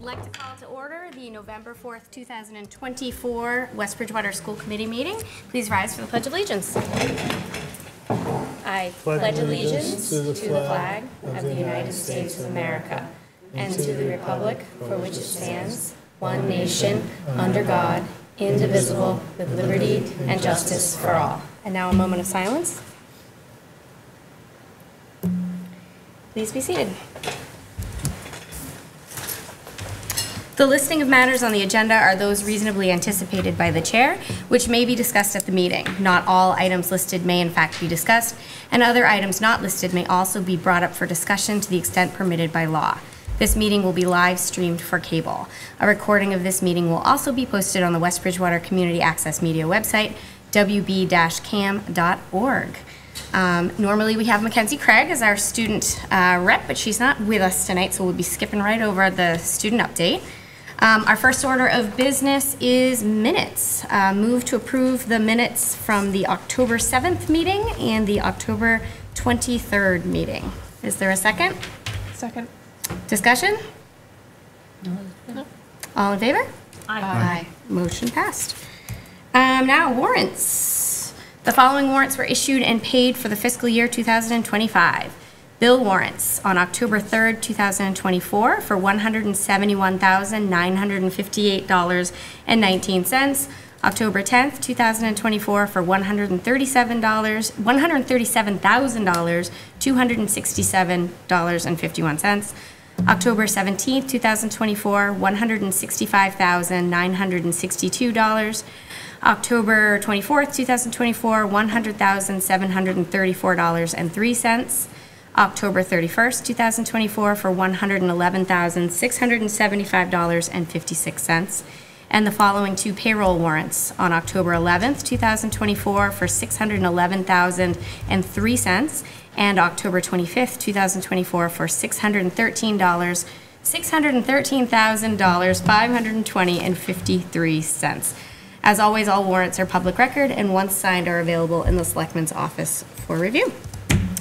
I'd like to call to order the November 4th, 2024 West Bridgewater School Committee meeting. Please rise for the Pledge of Allegiance. I pledge allegiance to the flag of the United States of America and to the republic for which it stands, one nation, under God, indivisible, with liberty and justice for all. And now a moment of silence. Please be seated. The listing of matters on the agenda are those reasonably anticipated by the chair, which may be discussed at the meeting. Not all items listed may in fact be discussed, and other items not listed may also be brought up for discussion to the extent permitted by law. This meeting will be live streamed for cable. A recording of this meeting will also be posted on the West Bridgewater Community Access Media website, wb-cam.org. Normally we have Mackenzie Craig as our student rep, but she's not with us tonight, so we'll be skipping right over the student update. Our first order of business is minutes. Move to approve the minutes from the October 7th meeting and the October 23rd meeting. Is there a second? Second. Discussion? No. All in favor? Aye. Aye. Motion passed. Now warrants. The following warrants were issued and paid for the fiscal year 2025. Bill warrants on October 3rd, 2024 for $171,958.19. October 10th, 2024 for $137,267.51. October 17th, 2024, $165,962. October 24th, 2024, $100,734.03. October 31st, 2024 for $111,675.56. And the following two payroll warrants on October 11th, 2024 for $611,003 and October 25th, 2024 for $613,520.53. As always, all warrants are public record and once signed are available in the Selectman's office for review.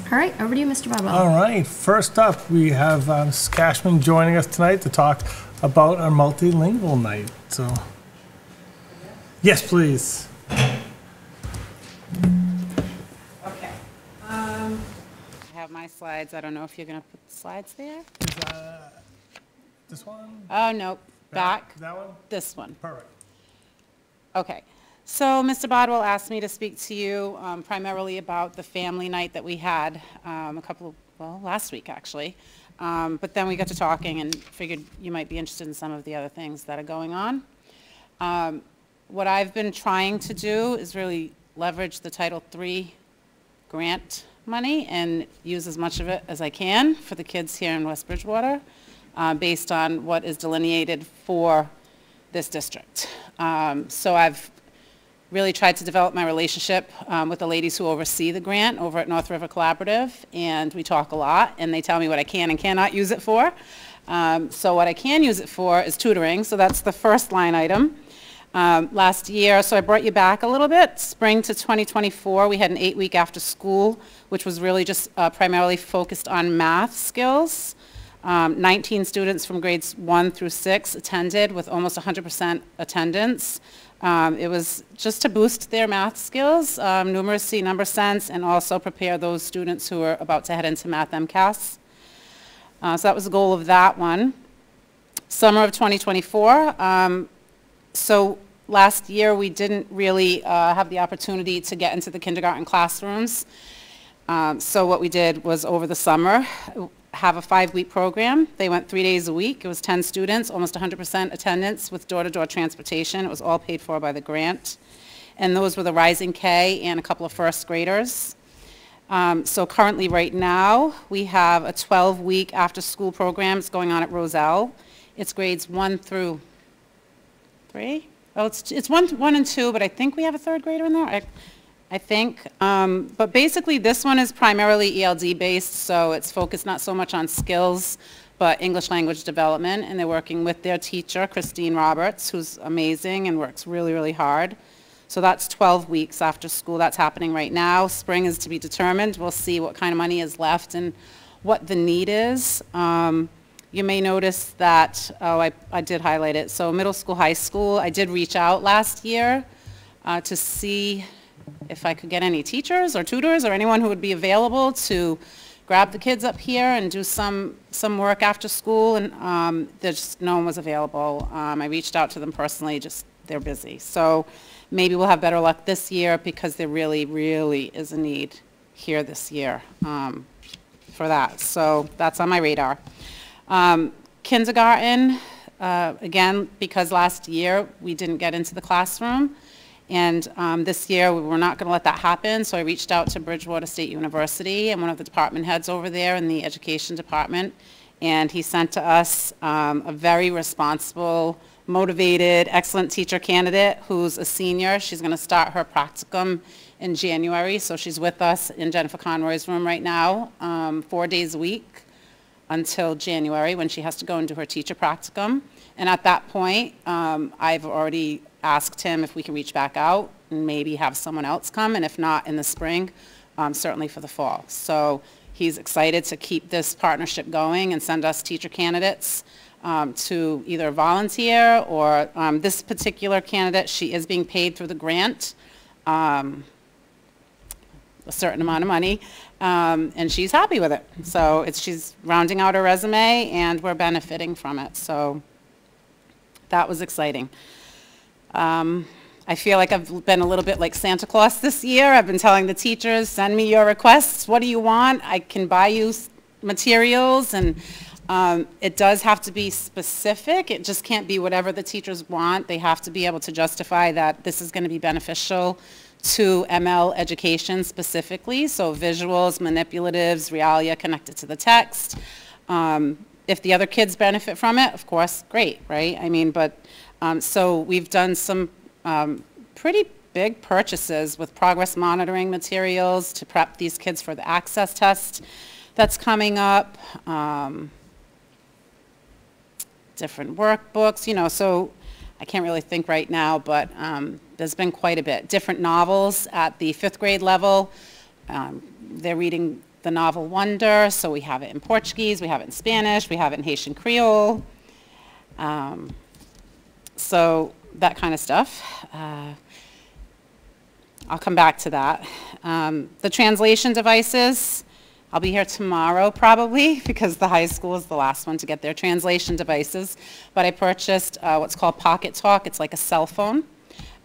All right, over to you, Mr. Bobwell. All right, first up, we have Ms. Cashman joining us tonight to talk about our multilingual night. So, yes, please. Okay. I have my slides. I don't know if you're going to put the slides there. Is that this one? Oh, no. Back. That one? This one. Perfect. Okay. So Mr. Bodwell asked me to speak to you primarily about the family night that we had last week actually. But then we got to talking and figured you might be interested in some of the other things that are going on. What I've been trying to do is really leverage the Title III grant money and use as much of it as I can for the kids here in West Bridgewater based on what is delineated for this district. So I've really tried to develop my relationship with the ladies who oversee the grant over at North River Collaborative, and we talk a lot, and they tell me what I can and cannot use it for. So what I can use it for is tutoring, so that's the first line item. Last year, so I brought you back a little bit, spring to 2024, we had an 8-week after school, which was really just primarily focused on math skills. 19 students from grades 1 through 6 attended with almost 100% attendance. It was just to boost their math skills, numeracy, number sense, and also prepare those students who are about to head into math MCAS. So that was the goal of that one. Summer of 2024. So last year we didn't really have the opportunity to get into the kindergarten classrooms. So what we did was over the summer, have a 5-week program. They went 3 days a week. It was 10 students, almost 100% attendance with door-to-door transportation. It was all paid for by the grant. And those were the Rising K and a couple of first graders. So currently right now, we have a 12-week after-school program. It's going on at Roselle. It's grades 1 through 3. Oh, it's 1 and 2, but I think we have a 3rd grader in there. I think, but basically this one is primarily ELD based, so it's focused not so much on skills, but English language development, and they're working with their teacher, Christine Roberts, who's amazing and works really, really hard. So that's 12 weeks after school. That's happening right now. Spring is to be determined. We'll see what kind of money is left and what the need is. You may notice that, I did highlight it. So middle school, high school, I did reach out last year to see if I could get any teachers or tutors or anyone who would be available to grab the kids up here and do some work after school, and there's no one was available. I reached out to them personally, just they're busy. So maybe we'll have better luck this year because there really, really is a need here this year for that. So that's on my radar. Kindergarten, again, because last year we didn't get into the classroom, and this year we were not going to let that happen, so I reached out to Bridgewater State University and one of the department heads over there in the education department, and he sent to us a very responsible, motivated, excellent teacher candidate who's a senior. She's going to start her practicum in January, so she's with us in Jennifer Conroy's room right now, 4 days a week until January when she has to go and do her teacher practicum. And at that point, I've already asked him if we can reach back out and maybe have someone else come, and if not in the spring, certainly for the fall. So he's excited to keep this partnership going and send us teacher candidates to either volunteer or this particular candidate, she is being paid through the grant, a certain amount of money, and she's happy with it. So she's rounding out her resume and we're benefiting from it. So that was exciting. I feel like I've been a little bit like Santa Claus this year. I've been telling the teachers, send me your requests. What do you want? I can buy you materials, and it does have to be specific. It just can't be whatever the teachers want. They have to be able to justify that this is going to be beneficial to ML education specifically. So visuals, manipulatives, realia connected to the text. If the other kids benefit from it, of course, great, right? I mean, but so we've done some pretty big purchases with progress monitoring materials to prep these kids for the access test that's coming up. Different workbooks, you know, so I can't really think right now, but there's been quite a bit. Different novels at the 5th grade level. They're reading the novel Wonder, so we have it in Portuguese, we have it in Spanish, we have it in Haitian Creole. So that kind of stuff. I'll come back to that. The translation devices, I'll be here tomorrow probably because the high school is the last one to get their translation devices. But I purchased what's called Pocket Talk. It's like a cell phone.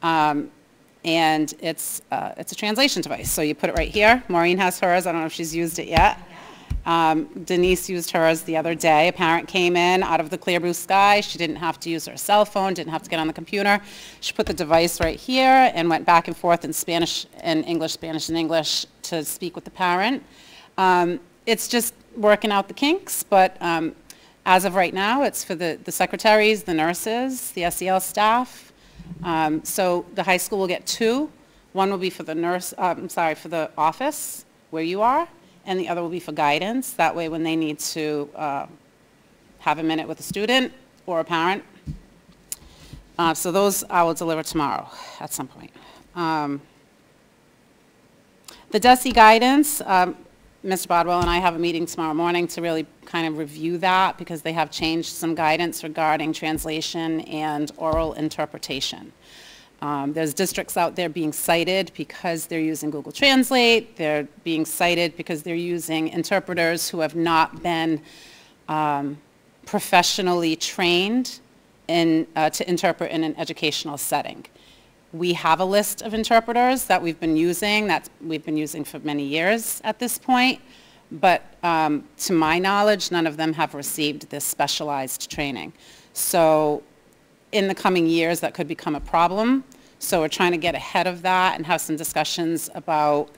And it's a translation device. So you put it right here. Maureen has hers. I don't know if she's used it yet. Denise used hers the other day. A parent came in out of the clear blue sky. She didn't have to use her cell phone, didn't have to get on the computer. She put the device right here and went back and forth in Spanish and English, Spanish and English to speak with the parent. It's just working out the kinks, but as of right now, it's for the secretaries, the nurses, the SEL staff. So the high school will get 2. One will be for the for the office where you are, and the other will be for guidance. That way when they need to have a minute with a student or a parent. So those I will deliver tomorrow at some point. The DESE guidance, Mr. Bodwell and I have a meeting tomorrow morning to really kind of review that because they have changed some guidance regarding translation and oral interpretation. There's districts out there being cited because they're using Google Translate. They're being cited because they're using interpreters who have not been professionally trained to interpret in an educational setting. We have a list of interpreters that we've been using, for many years at this point, but to my knowledge, none of them have received this specialized training. So in the coming years, that could become a problem. So we're trying to get ahead of that and have some discussions about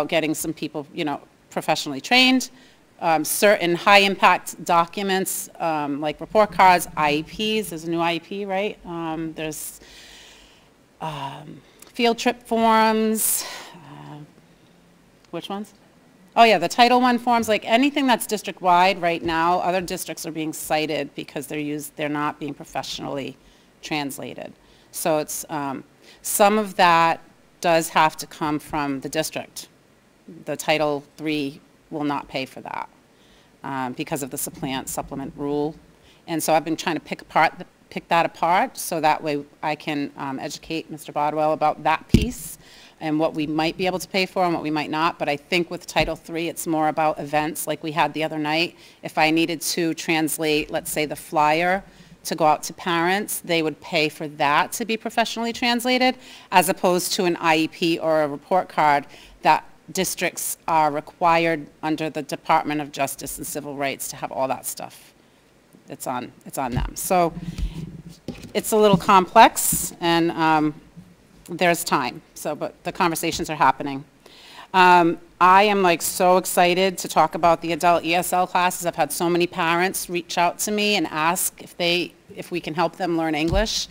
getting some people, you know, professionally trained. Certain high-impact documents like report cards, IEPs. There's a new IEP, right? There's field trip forms. Which ones? Oh yeah, the Title I forms. Like anything that's district-wide right now, other districts are being cited because they're not being professionally translated. So it's some of that does have to come from the district. The Title III will not pay for that. because of the supplement rule. And so I've been trying to pick that apart so that way I can educate Mr. Bodwell about that piece and what we might be able to pay for and what we might not. But I think with Title III, it's more about events like we had the other night. If I needed to translate, let's say, the flyer to go out to parents, they would pay for that to be professionally translated, as opposed to an IEP or a report card that districts are required under the Department of Justice and Civil Rights to have all that stuff. It's on them. So it's a little complex, and there's time. So, but the conversations are happening. I am like so excited to talk about the adult ESL classes. I've had so many parents reach out to me and ask if we can help them learn English.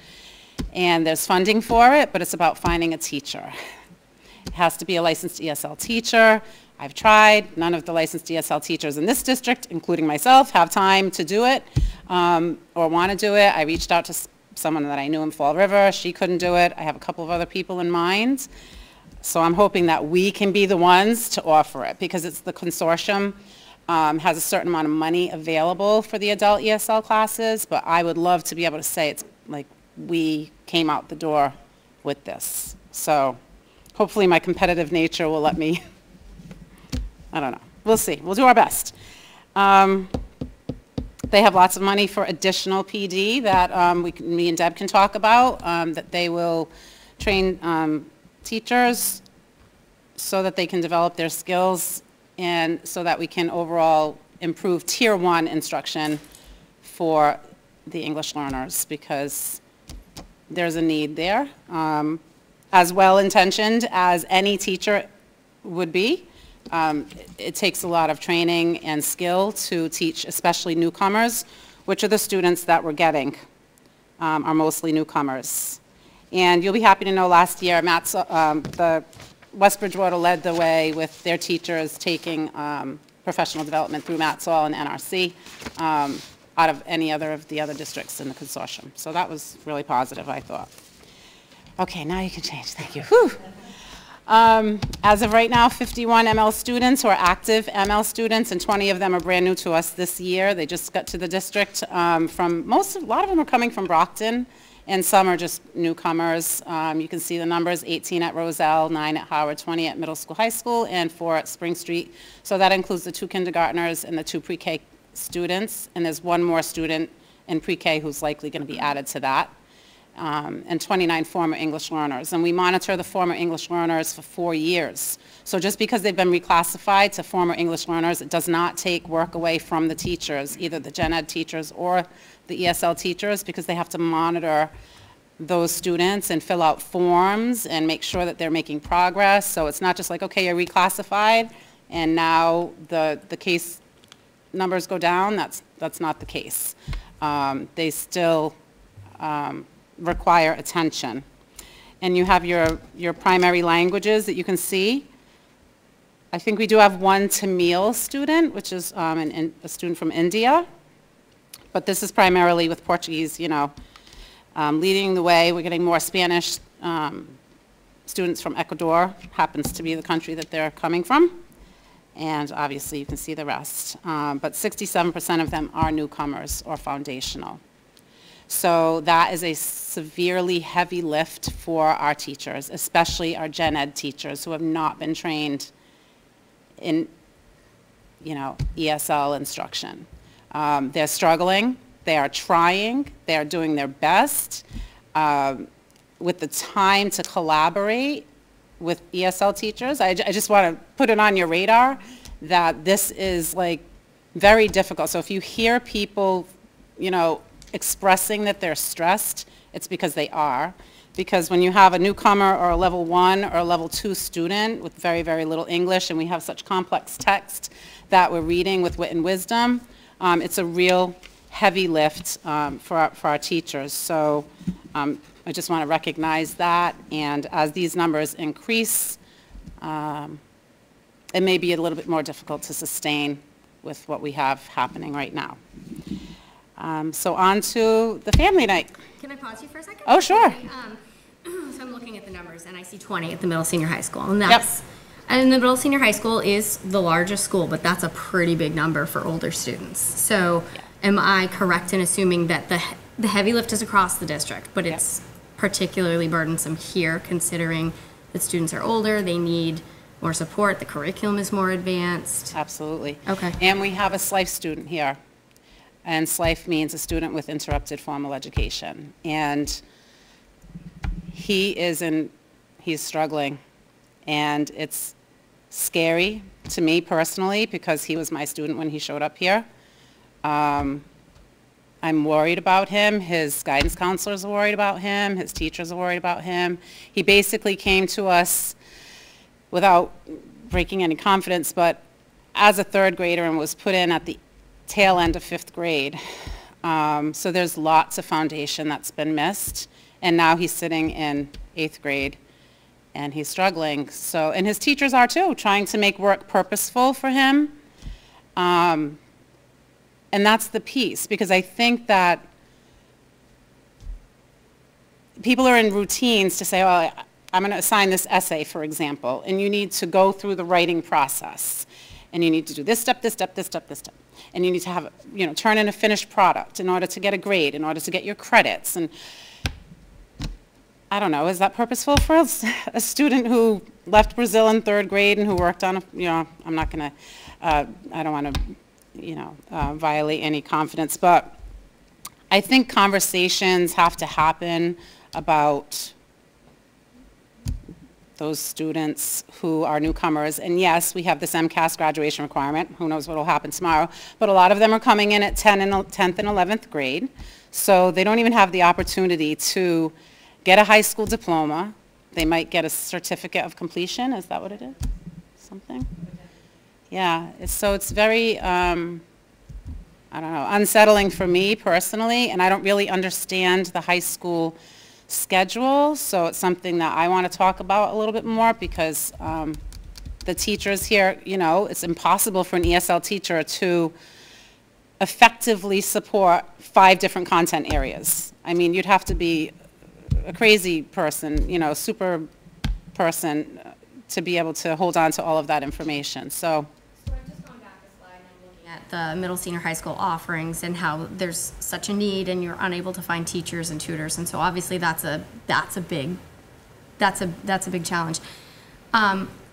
And there's funding for it, but it's about finding a teacher. It has to be a licensed ESL teacher. I've tried. None of the licensed ESL teachers in this district, including myself, have time to do it or want to do it. I reached out to someone that I knew in Fall River. She couldn't do it. I have a couple of other people in mind. So I'm hoping that we can be the ones to offer it, because it's the consortium has a certain amount of money available for the adult ESL classes, but I would love to be able to say it's like we came out the door with this. So hopefully my competitive nature will let me, I don't know. We'll see. We'll do our best. They have lots of money for additional PD that me and Deb can talk about, that they will train teachers so that they can develop their skills and so that we can overall improve Tier 1 instruction for the English learners, because there's a need there. As well-intentioned as any teacher would be, it takes a lot of training and skill to teach, especially newcomers, which are the students that we're getting, are mostly newcomers. And you'll be happy to know last year, the West Bridgewater led the way with their teachers taking professional development through MATSOL and NRC out of any other of the other districts in the consortium. So that was really positive, I thought. Okay, now you can change. Thank you. Whew. As of right now, 51 ML students who are active ML students, and 20 of them are brand new to us this year. They just got to the district a lot of them are coming from Brockton, and some are just newcomers. You can see the numbers: 18 at Roselle, 9 at Howard, 20 at Middle School, High School, and 4 at Spring Street. So that includes the 2 kindergartners and the 2 pre-K students, and there's 1 more student in pre-K who's likely going to be added to that. And 29 former English learners. And we monitor the former English learners for 4 years. So just because they've been reclassified to former English learners, it does not take work away from the teachers, either the gen ed teachers or the ESL teachers, because they have to monitor those students and fill out forms and make sure that they're making progress. So it's not just like, okay, you're reclassified and now the case numbers go down. That's not the case. They still require attention. And you have your primary languages that you can see. I think we do have 1 Tamil student, which is a student from India. But this is primarily with Portuguese, leading the way. We're getting more Spanish students from Ecuador, happens to be the country that they're coming from. And obviously you can see the rest. But 67% of them are newcomers or foundational. So that is a severely heavy lift for our teachers, especially our gen ed teachers who have not been trained in, ESL instruction. They're struggling, they are trying, they are doing their best with the time to collaborate with ESL teachers. I just want to put it on your radar that this is like very difficult. So if you hear people, expressing that they're stressed, it's because they are. Because when you have a newcomer or a level 1 or a level 2 student with very, very little English, and we have such complex text that we're reading with wit and wisdom, it's a real heavy lift for our teachers. So I just want to recognize that, and as these numbers increase, it may be a little bit more difficult to sustain with what we have happening right now. So on to the family night. Can I pause you for a second? Oh, sure. So I'm looking at the numbers, and I see 20 at the middle senior high school, and that's And the middle senior high school is the largest school, but that's a pretty big number for older students. So am I correct in assuming that the heavy lift is across the district, but it's particularly burdensome here considering that students are older, they need more support, the curriculum is more advanced? Absolutely. Okay. And we have a SLIFE student here. And SLIFE means a student with interrupted formal education. And he's struggling. And it's scary to me personally because he was my student when he showed up here. I'm worried about him. His guidance counselors are worried about him. His teachers are worried about him. He basically came to us without breaking any confidence, but as a third grader and was put in at the tail end of 5th grade. So there's lots of foundation that's been missed. And now he's sitting in 8th grade and he's struggling. So, and his teachers are too, trying to make work purposeful for him. And that's the piece, because I think that people are in routines to say, oh, I'm going to assign this essay, for example, and you need to go through the writing process. And you need to do this step, this step, this step, this step. And you need to have, turn in a finished product in order to get a grade, in order to get your credits. And I don't know, is that purposeful for a student who left Brazil in 3rd grade and who worked on I'm not going to, I don't want to, violate any confidence, but I think conversations have to happen about those students who are newcomers. And yes, we have this MCAS graduation requirement. Who knows what will happen tomorrow. But a lot of them are coming in at 10th and 11th grade. So they don't even have the opportunity to get a high school diploma. They might get a certificate of completion. Is that what it is? Something? Yeah. So it's very, I don't know, unsettling for me personally. And I don't really understand the high school schedule, so it's something that I want to talk about a little bit more because the teachers here, it's impossible for an ESL teacher to effectively support 5 different content areas. I mean, you'd have to be a crazy person, super person to be able to hold on to all of that information. So I've just gone back a slide and I'm looking at the middle senior high school offerings and how there's such a need and you're unable to find teachers and tutors, and so obviously that's a big challenge.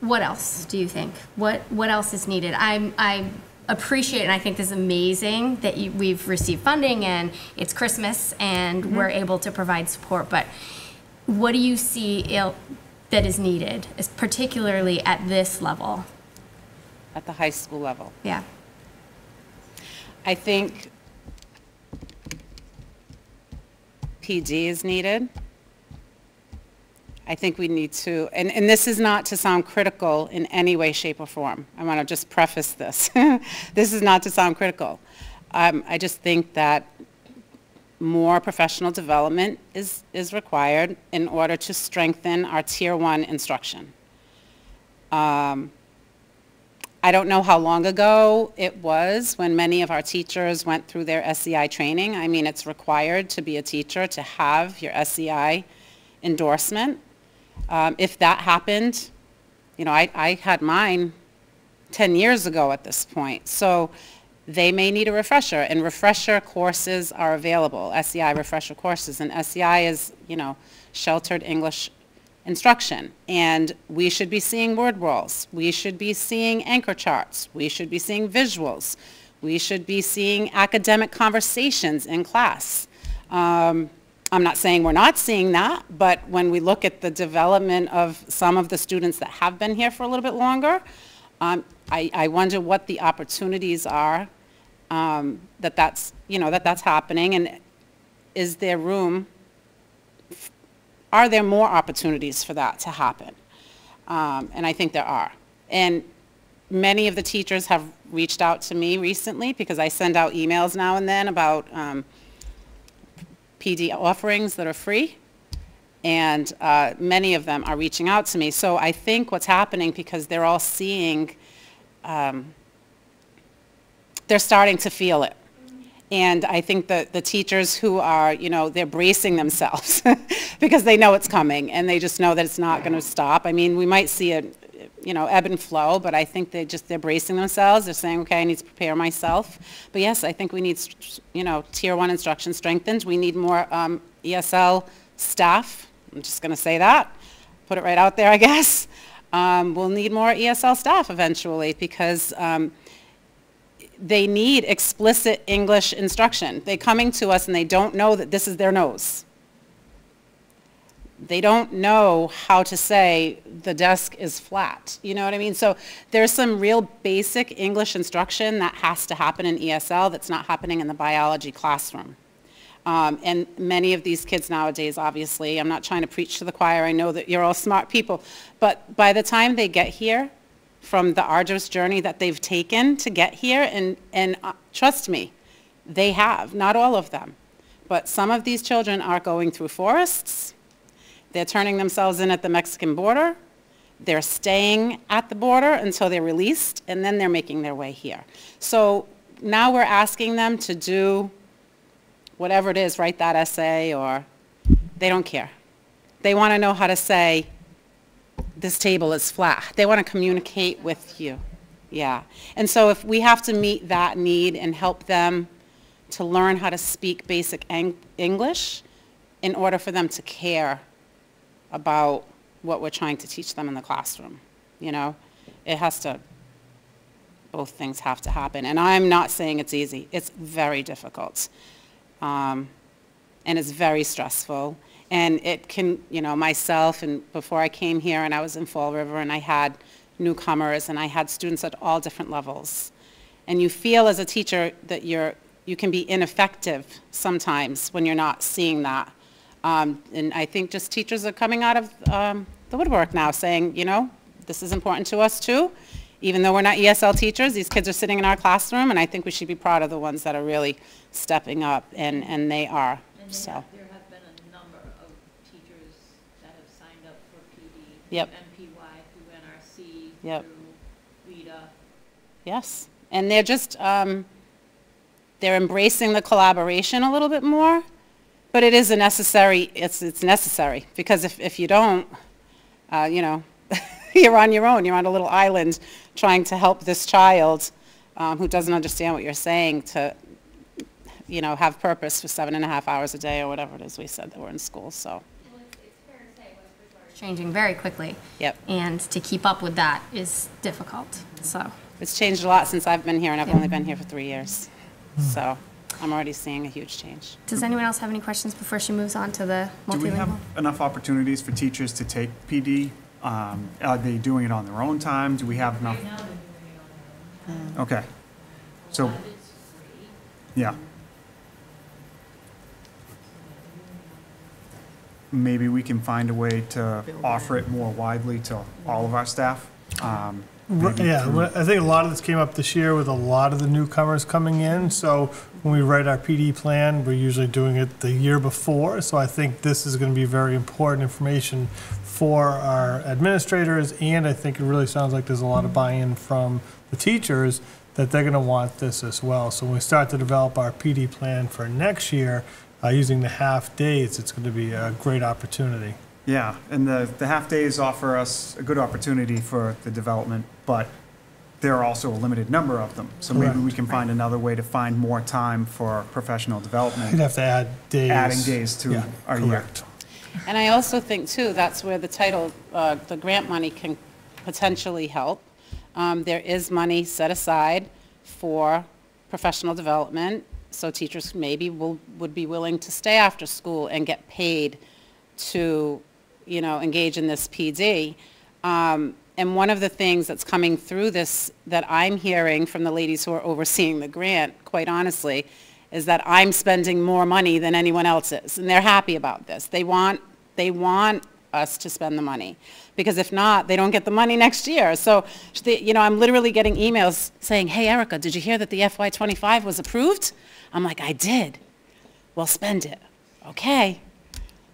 What else do you think? What else is needed? I appreciate, and I think this is amazing that we've received funding and it's Christmas and we're able to provide support, but what do you see that is needed, particularly at this level? at the high school level. Yeah. I think PD is needed. I think we need to, and this is not to sound critical in any way, shape, or form. I want to just preface this. This is not to sound critical. I just think that more professional development is required in order to strengthen our Tier 1 instruction. I don't know how long ago it was when many of our teachers went through their SEI training. I mean, it's required to be a teacher to have your SEI endorsement. If that happened, you know, I had mine 10 years ago at this point. So they may need a refresher, and refresher courses are available, SEI refresher courses. And SEI is, you know, sheltered English instruction. And we should be seeing word walls. We should be seeing anchor charts. We should be seeing visuals. We should be seeing academic conversations in class. I'm not saying we're not seeing that, but when we look at the development of some of the students that have been here for a little bit longer, I wonder what the opportunities are that's happening, and is there room, are there more opportunities for that to happen? And I think there are. And many of the teachers have reached out to me recently because I send out emails now and then about PD offerings that are free, and many of them are reaching out to me. So I think what's happening, because they're all seeing, they're starting to feel it. And I think that the teachers who are, you know, they're bracing themselves because they know it's coming, and they just know that it's not going to stop. I mean, we might see you know, ebb and flow, but I think they're bracing themselves. They're saying, okay, I need to prepare myself. But yes, I think we need, you know, Tier 1 instruction strengthened. We need more ESL staff. I'm just going to say that. Put it right out there, I guess. We'll need more ESL staff eventually because they need explicit English instruction. They're coming to us and they don't know that this is their nose. They don't know how to say the desk is flat. You know what I mean? So there's some real basic English instruction that has to happen in ESL that's not happening in the biology classroom. And many of these kids nowadays, obviously, I'm not trying to preach to the choir, I know that you're all smart people, but by the time they get here, from the arduous journey that they've taken to get here, and trust me, they have, not all of them, but some of these children are going through forests, they're turning themselves in at the Mexican border, they're staying at the border until they're released, and then they're making their way here. So now we're asking them to do whatever it is, write that essay, or they don't care. They want to know how to say, this table is flat. They want to communicate with you. Yeah. And so if we have to meet that need and help them to learn how to speak basic English in order for them to care about what we're trying to teach them in the classroom, you know, it has to, both things have to happen. And I'm not saying it's easy. It's very difficult. And it's very stressful. And it can, you know, myself, and before I came here and I was in Fall River and I had newcomers and I had students at all different levels. And you feel as a teacher that you can be ineffective sometimes when you're not seeing that. And I think just teachers are coming out of the woodwork now saying, you know, this is important to us too. Even though we're not ESL teachers, these kids are sitting in our classroom, and I think we should be proud of the ones that are really stepping up, and they are. And so. There have been a number of teachers that have signed up for PD, Yep. MPY, through NRC, Yep. through WIDA. Yes, and they're just, they're embracing the collaboration a little bit more, but it is a necessary, it's necessary, because if you don't, you know, you're on your own. You're on a little island trying to help this child who doesn't understand what you're saying to, you know, have purpose for 7.5 hours a day or whatever it is we said that we're in school. So. Well, it's fair to say West Bridgewater is changing very quickly. Yep. And to keep up with that is difficult. So. It's changed a lot since I've been here, and I've only been here for 3 years. So I'm already seeing a huge change. Does anyone else have any questions before she moves on to the multilingual? Do we have enough opportunities for teachers to take PD? Are they doing it on their own time? Do we have enough? Right now, they're doing it on their own. Okay. A So, lot of it's free. yeah. Maybe we can find a way to offer it more widely to all of our staff. Maybe Yeah, through- well, I think a lot of this came up this year with a lot of the newcomers coming in. So when we write our PD plan, we're usually doing it the year before. So I think this is going to be very important information for our administrators. And I think it really sounds like there's a lot of buy-in from the teachers that they're going to want this as well. So when we start to develop our PD plan for next year, using the half days, it's going to be a great opportunity. Yeah, and the half-days offer us a good opportunity for the development, but there are also a limited number of them. So maybe we Correct. can find another way to find more time for professional development. You'd have to add days. Adding days to Yeah, our year. correct. And I also think, too, that's where the title, the grant money can potentially help. There is money set aside for professional development, so teachers maybe would be willing to stay after school and get paid to, you know, engage in this PD. And one of the things that's coming through this that I'm hearing from the ladies who are overseeing the grant, quite honestly, is that I'm spending more money than anyone else is, and they're happy about this. They want us to spend the money, because if not, they don't get the money next year. So, you know, I'm literally getting emails saying, hey, Erica, did you hear that the FY25 was approved? I'm like, I did. Well, spend it. Okay.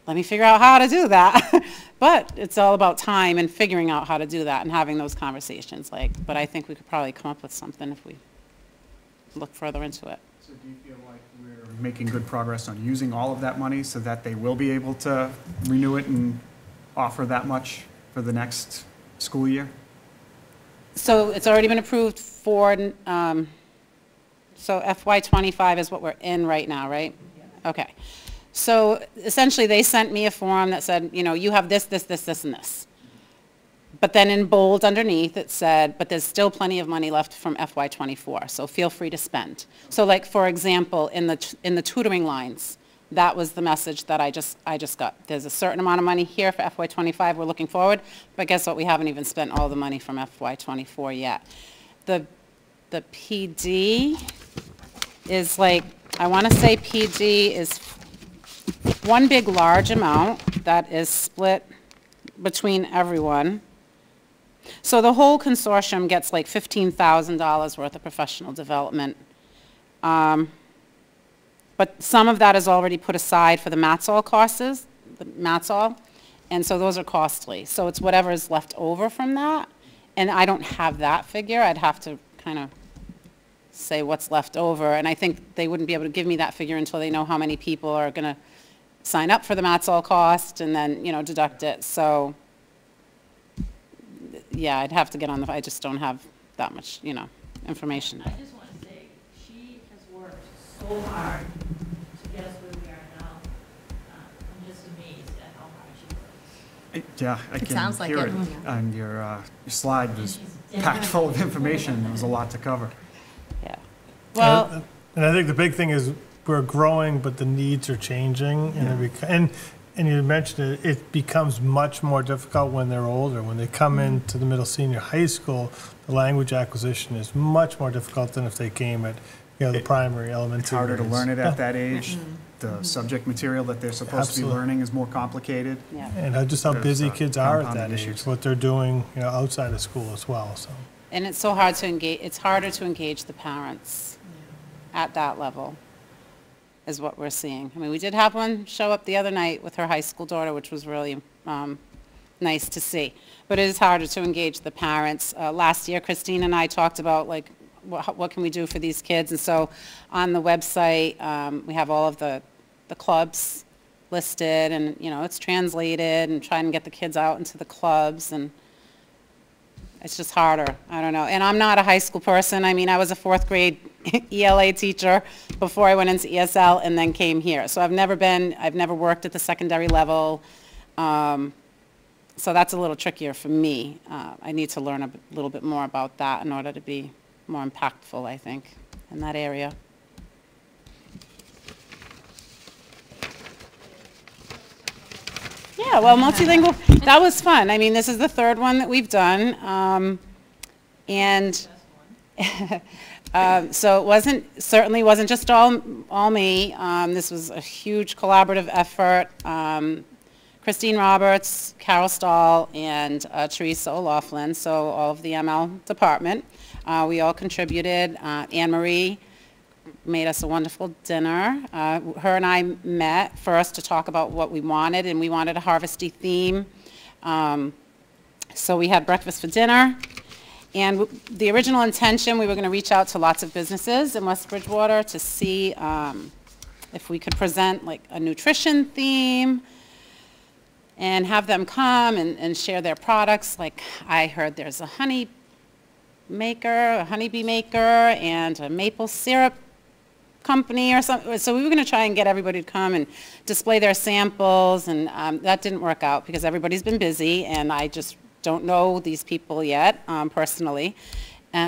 Let me figure out how to do that. But it's all about time and figuring out how to do that and having those conversations. But I think we could probably come up with something if we look further into it. So do you feel like we're making good progress on using all of that money so that they will be able to renew it and offer that much for the next school year? So it's already been approved for, so FY '25 is what we're in right now, right? Okay. So essentially, they sent me a form that said, you know, you have this, this, this, this, and this. But then in bold underneath, it said, but there's still plenty of money left from FY '24, so feel free to spend. So like, for example, in the tutoring lines, that was the message that I just got. There's a certain amount of money here for FY '25 we're looking forward, but guess what? We haven't even spent all the money from FY '24 yet. The PD is like, I want to say PD is one big large amount that is split between everyone. So the whole consortium gets like $15,000 worth of professional development. But some of that is already put aside for the MATSAL courses, the MATSAL, and so those are costly. So it's whatever is left over from that, and I don't have that figure. I'd have to kind of say what's left over, and I think they wouldn't be able to give me that figure until they know how many people are going to sign up for the MATSAL cost and then, you know, deduct it. So yeah, I'd have to get on the, I just don't have that much, you know, information. I just want to say, she has worked so hard to get us where we are now. I'm just amazed at how hard she works. Yeah, I sounds can like hear it. it on your slide. Was She's packed full of information. There was a lot to cover. Yeah. Well, And I think the big thing is we're growing, but the needs are changing, and you mentioned it, it becomes much more difficult when they're older. When they come into the middle senior high school, the language acquisition is much more difficult than if they came at, you know, the primary, elementary. It's harder to grades. learn it at that age. The subject material that they're supposed to be Absolutely. learning is more complicated. yeah. And just how There's, busy kids are at compounding that age, issues. what they're doing, you know, outside of school as well, so. And it's so hard to engage, it's harder to engage the parents at that level, is what we're seeing. I mean, we did have one show up the other night with her high school daughter, which was really nice to see. But it is harder to engage the parents. Last year, Christine and I talked about, like, what can we do for these kids? And so on the website, we have all of the clubs listed, and, you know, it's translated, and trying to get the kids out into the clubs, and it's just harder. I don't know. And I'm not a high school person. I mean, I was a 4th grade ELA teacher before I went into ESL and then came here. So I've never worked at the secondary level. So that's a little trickier for me. I need to learn a little bit more about that in order to be more impactful, I think, in that area. Yeah, well, multilingual, that was fun. I mean, this is the 3rd one that we've done. So it certainly wasn't just all me. This was a huge collaborative effort. Christine Roberts, Carol Stahl, and Teresa O'Loughlin, so all of the ML department. We all contributed. Anne Marie made us a wonderful dinner. Her and I met first to talk about what we wanted, and we wanted a harvesty theme. So we had breakfast for dinner. And the original intention, we were going to reach out to lots of businesses in West Bridgewater to see if we could present like a nutrition theme and have them come and share their products. Like, I heard there's a honey maker, a honeybee maker, and a maple syrup company or something. So we were going to try and get everybody to come and display their samples, and that didn't work out because everybody's been busy, and I just don't know these people yet personally.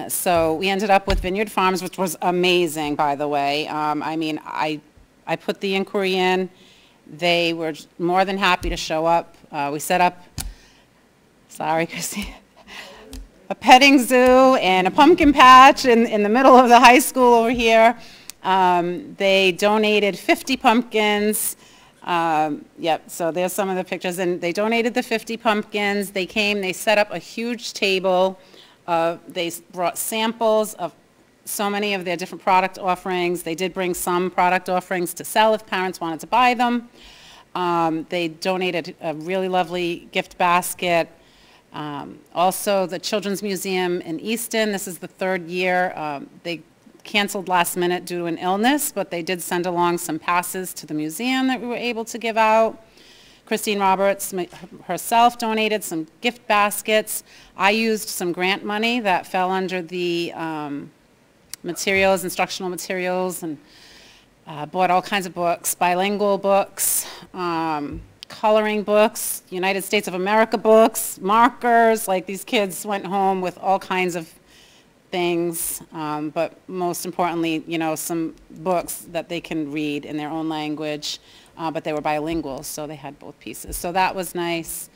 So we ended up with Vineyard Farms, which was amazing, by the way. I mean, I put the inquiry in. They were more than happy to show up. We set up, sorry, Christine, a petting zoo and a pumpkin patch in the middle of the high school over here. They donated 50 pumpkins. Yep, so there's some of the pictures, and they donated the 50 pumpkins. They came, they set up a huge table. They brought samples of so many of their different product offerings. They did bring some product offerings to sell if parents wanted to buy them. They donated a really lovely gift basket. Also, the Children's Museum in Easton, this is the 3rd year. They canceled last minute due to an illness, but they did send along some passes to the museum that we were able to give out. Christine Roberts herself donated some gift baskets. I used some grant money that fell under the materials, instructional materials, and bought all kinds of books, bilingual books, coloring books, United States of America books, markers. Like, these kids went home with all kinds of things, but most importantly, you know, some books that they can read in their own language, but they were bilingual, so they had both pieces. So that was nice.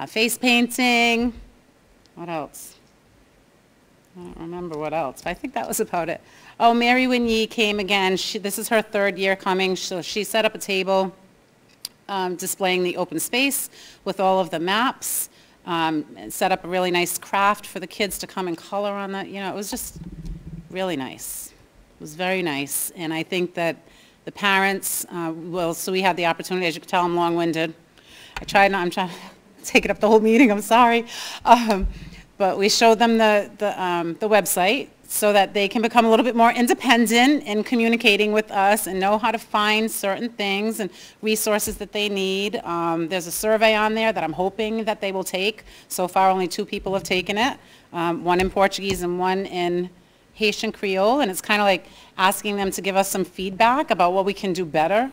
Face painting. What else? I don't remember what else, but I think that was about it. Oh, Mary Winnie came again. This is her 3rd year coming, so she set up a table displaying the open space with all of the maps, and set up a really nice craft for the kids to come and color on that. You know, it was just really nice. It was very nice, and I think that the parents, so we had the opportunity, as you can tell, I'm long-winded. I'm trying to take it up the whole meeting, I'm sorry. But we showed them the website so that they can become a little bit more independent in communicating with us and know how to find certain things and resources that they need. There's a survey on there that I'm hoping that they will take. So far, only 2 people have taken it, one in Portuguese and one in Haitian Creole, and it's kind of like asking them to give us some feedback about what we can do better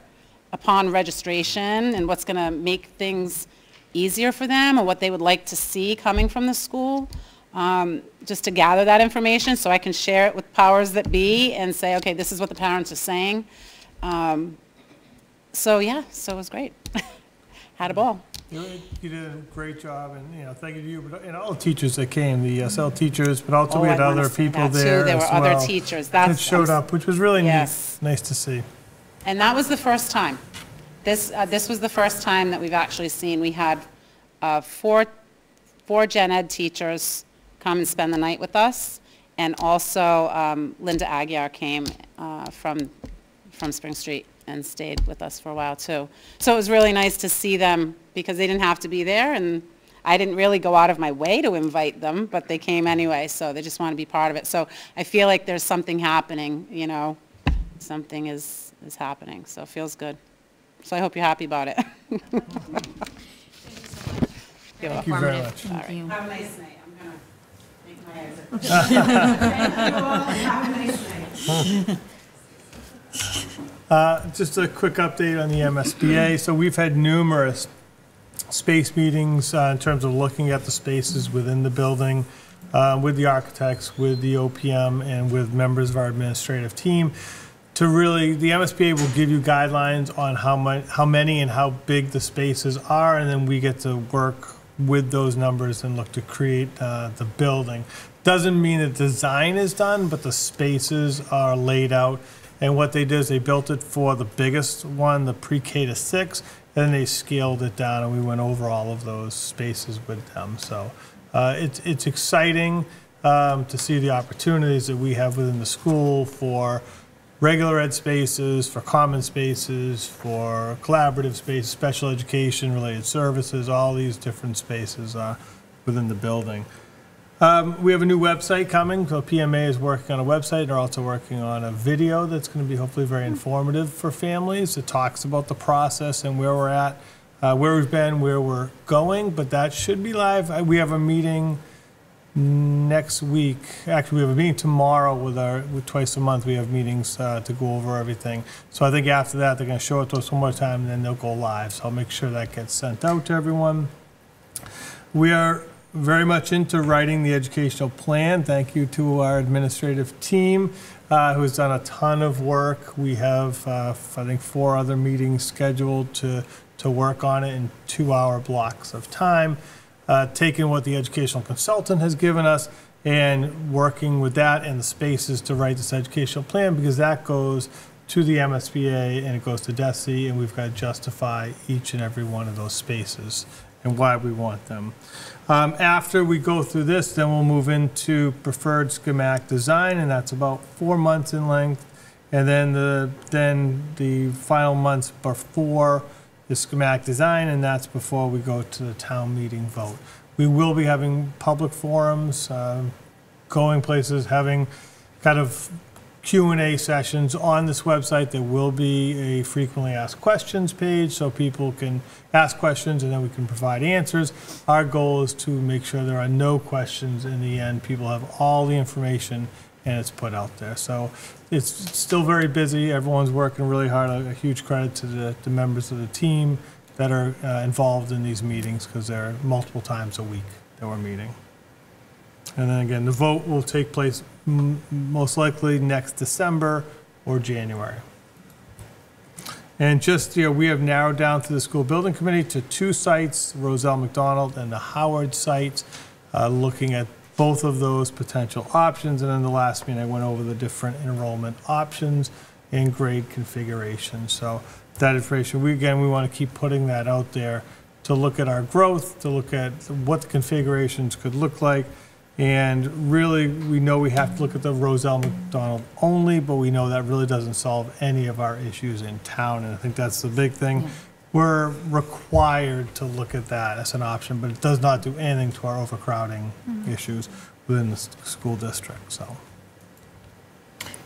upon registration and what's going to make things easier for them, or what they would like to see coming from the school, just to gather that information so I can share it with powers that be and say, okay, this is what the parents are saying. So yeah, so it was great. Had a ball. You did a great job, and, you know, thank you to you, and all the teachers that came, the SL teachers, but also we had other people there There were as other well teachers. that showed up, which was really Yes. neat, nice to see. And that was the first time. This was the first time that we've actually seen. We had 4 gen ed teachers come and spend the night with us, and also Linda Aguiar came from Spring Street and stayed with us for a while too. So it was really nice to see them, because they didn't have to be there, and I didn't really go out of my way to invite them, but they came anyway, so they just want to be part of it. So I feel like there's something happening, you know, something is happening, so it feels good. So I hope you're happy about it. Thank you very much. Have a nice night. I'm going to make my exit. Thank you all. Have a nice night. Just a quick update on the MSBA. So we've had numerous space meetings in terms of looking at the spaces within the building with the architects, with the OPM, and with members of our administrative team. To really, the MSBA will give you guidelines on how many and how big the spaces are, and then we get to work with those numbers and look to create the building. Doesn't mean the design is done, but the spaces are laid out. And what they did is they built it for the biggest one, the pre-K to 6, and then they scaled it down, and we went over all of those spaces with them. So it's exciting to see the opportunities that we have within the school for regular ed spaces, for common spaces, for collaborative spaces, special education related services, all these different spaces within the building. We have a new website coming, so PMA is working on a website. They're also working on a video that's going to be hopefully very informative for families. It talks about the process and where we're at, where we've been, where we're going, but that should be live. We have a meeting next week. Actually, we have a meeting tomorrow with twice a month. We have meetings to go over everything. So I think after that, they're going to show it to us one more time, and then they'll go live. So I'll make sure that gets sent out to everyone. We are very much into writing the educational plan. Thank you to our administrative team who has done a ton of work. We have, I think, 4 other meetings scheduled to work on it in 2-hour blocks of time. Taking what the educational consultant has given us and working with that and the spaces to write this educational plan, because that goes to the MSBA and it goes to DESE, and we've got to justify each and every one of those spaces and why we want them. After we go through this, then we'll move into preferred schematic design, and that's about 4 months in length. And then the final months before the schematic design, and that's before we go to the town meeting vote. We will be having public forums, going places, having kind of Q&A sessions on this website. There will be a frequently asked questions page so people can ask questions and then we can provide answers. Our goal is to make sure there are no questions in the end. People have all the information and it's put out there. So it's still very busy. Everyone's working really hard. A huge credit to the members of the team that are involved in these meetings because there are multiple times a week that we're meeting. And then again, the vote will take place most likely next December or January. And just, we have narrowed down to the school building committee to 2 sites, Roselle McDonald and the Howard sites, looking at both of those potential options. And in the last meeting, I went over the different enrollment options and grade configurations. So that information, we want to keep putting that out there to look at our growth, to look at what the configurations could look like. And really, we know we have to look at the Roselle McDonald only, but we know that really doesn't solve any of our issues in town. And I think that's the big thing. Yeah. We're required to look at that as an option, but it does not do anything to our overcrowding issues within the school district. So,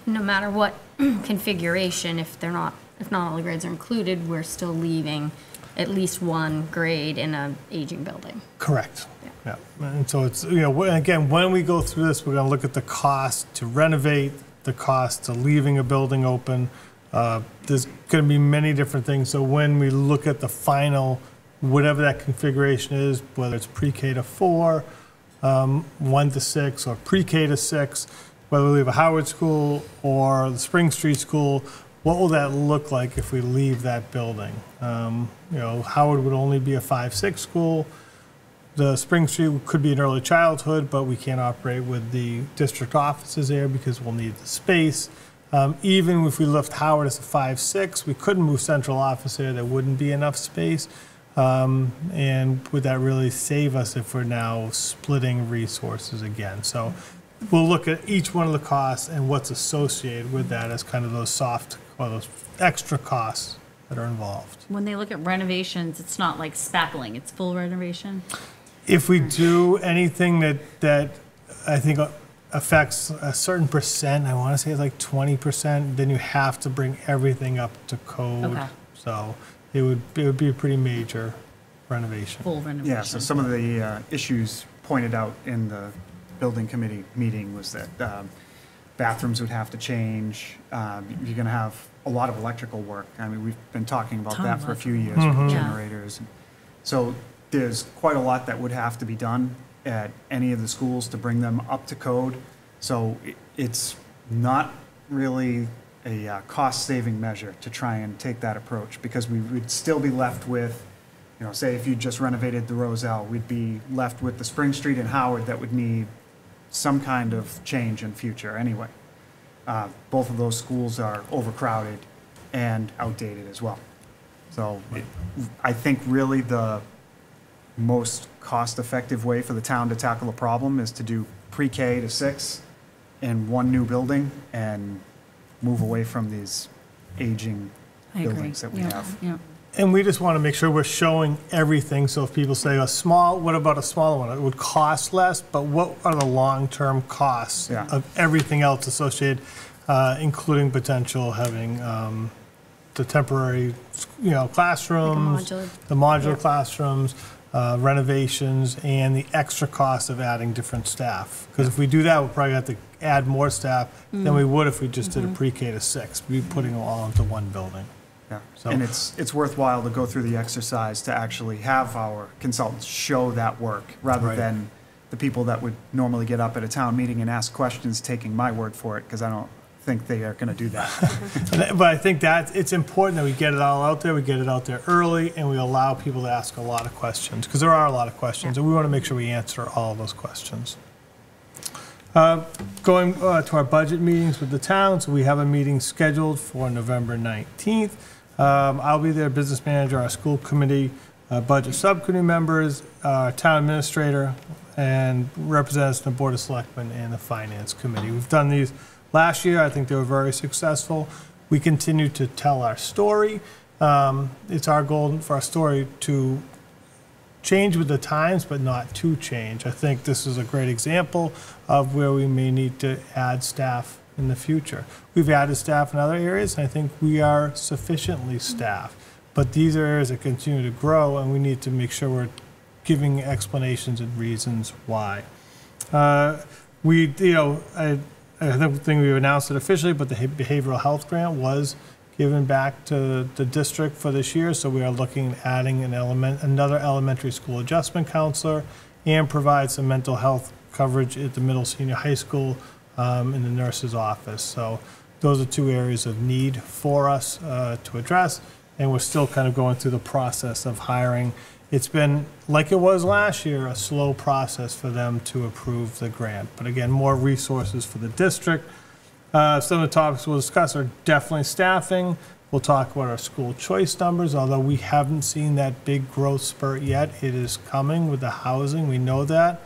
no matter what configuration, if not all the grades are included, we're still leaving at least one grade in an aging building. Correct. Yeah, and so it's, again, when we go through this, we're going to look at the cost to renovate, the cost to leaving a building open. There's going to be many different things. So when we look at the final, whatever that configuration is, whether it's pre-K to 4, 1 to 6, or pre-K to 6, whether we leave a Howard school or the Spring Street School, what will that look like if we leave that building? Howard would only be a 5-6 school. The Spring Street could be an early childhood, but we can't operate with the district offices there because we'll need the space. Even if we left Howard as a 5-6, we couldn't move central office there. There wouldn't be enough space. And would that really save us if we're now splitting resources again? So we'll look at each one of the costs and what's associated with that as kind of those soft or those extra costs that are involved. When they look at renovations, it's not like spackling, it's full renovation? If we do anything that I think affects a certain percent, I want to say it's like 20%, then you have to bring everything up to code. Okay. So it would be a pretty major renovation. Full renovation. Yeah, so some of the issues pointed out in the building committee meeting was that bathrooms would have to change. You're going to have a lot of electrical work. I mean, we've been talking about that for a few years with generators. So there's quite a lot that would have to be done at any of the schools to bring them up to code. So it's not really a cost-saving measure to try and take that approach, because we would still be left with, say if you just renovated the Roselle, we'd be left with the Spring Street and Howard that would need some kind of change in future anyway. Both of those schools are overcrowded and outdated as well. So I think really the most cost-effective way for the town to tackle the problem is to do pre-K to 6 in one new building and move away from these aging buildings that we have. Yeah. And we just want to make sure we're showing everything. So if people say what about a smaller one? It would cost less, but what are the long-term costs of everything else associated, including potential having the temporary, classrooms, the modular classrooms, renovations, and the extra cost of adding different staff. Because if we do that, we'll probably have to add more staff than we would if we just did a pre-K to 6. We'd be putting them all into one building. Yeah, so, and it's worthwhile to go through the exercise to actually have our consultants show that work rather than the people that would normally get up at a town meeting and ask questions taking my word for it, because I don't think they are going to do that. But I think that it's important that we get it all out there, we get it out there early, and we allow people to ask a lot of questions, because there are a lot of questions, and we want to make sure we answer all of those questions. Going to our budget meetings with the town, so we have a meeting scheduled for November 19th. I'll be there, business manager, our school committee, budget subcommittee members, town administrator, and representatives from the Board of Selectmen and the Finance Committee. We've done these last year. I think they were very successful. We continue to tell our story. It's our goal for our story to change with the times, but not to change. I think this is a great example of where we may need to add staff in the future. We've added staff in other areas, and I think we are sufficiently staffed. But these are areas that continue to grow, and we need to make sure we're giving explanations and reasons why. I don't think we've announced it officially, but the behavioral health grant was given back to the district for this year, so we are looking at adding another elementary school adjustment counselor and provide some mental health coverage at the middle senior high school in the nurse's office. So those are two areas of need for us to address, and we're still kind of going through the process of hiring. It's been, like it was last year, a slow process for them to approve the grant. But again, more resources for the district. Some of the topics we'll discuss are definitely staffing. We'll talk about our school choice numbers, although we haven't seen that big growth spurt yet. It is coming with the housing, we know that.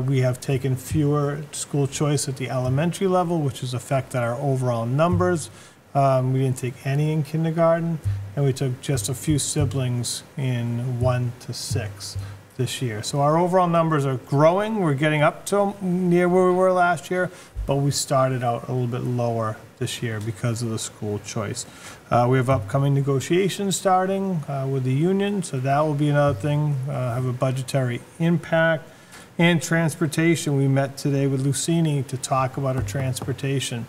We have taken fewer school choice at the elementary level, which has affected our overall numbers. We didn't take any in kindergarten, and we took just a few siblings in 1 to 6 this year. So our overall numbers are growing. We're getting up to near where we were last year, but we started out a little bit lower this year because of the school choice. We have upcoming negotiations starting with the union, so that will be another thing, have a budgetary impact. And transportation, we met today with Lucini to talk about our transportation.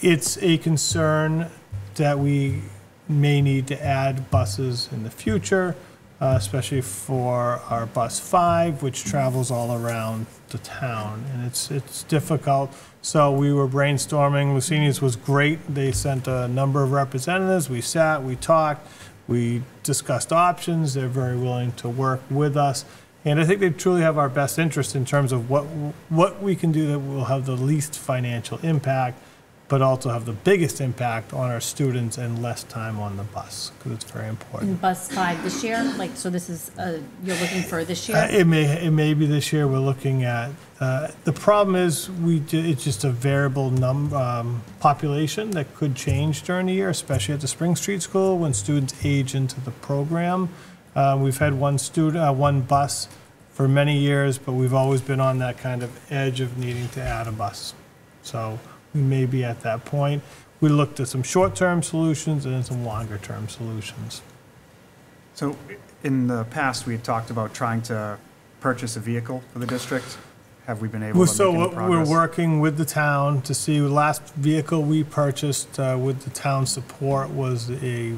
It's a concern that we may need to add buses in the future, especially for our bus 5, which travels all around the town, and it's difficult. So we were brainstorming. Lucini's was great. They sent a number of representatives. We sat, we talked, we discussed options. They're very willing to work with us. And I think they truly have our best interest in terms of what we can do that will have the least financial impact, but also have the biggest impact on our students and less time on the bus, because it's very important. In bus 5 this year, like, so this is, you're looking for this year? It may be this year. We're looking at, the problem is it's just a variable population that could change during the year, especially at the Spring Street School when students age into the program. We've had one bus for many years, but we've always been on that kind of edge of needing to add a bus. So we may be at that point. We looked at some short-term solutions and then some longer-term solutions. So in the past, we had talked about trying to purchase a vehicle for the district. Have we been able to make any progress? We're working with the town to see. The last vehicle we purchased with the town support was a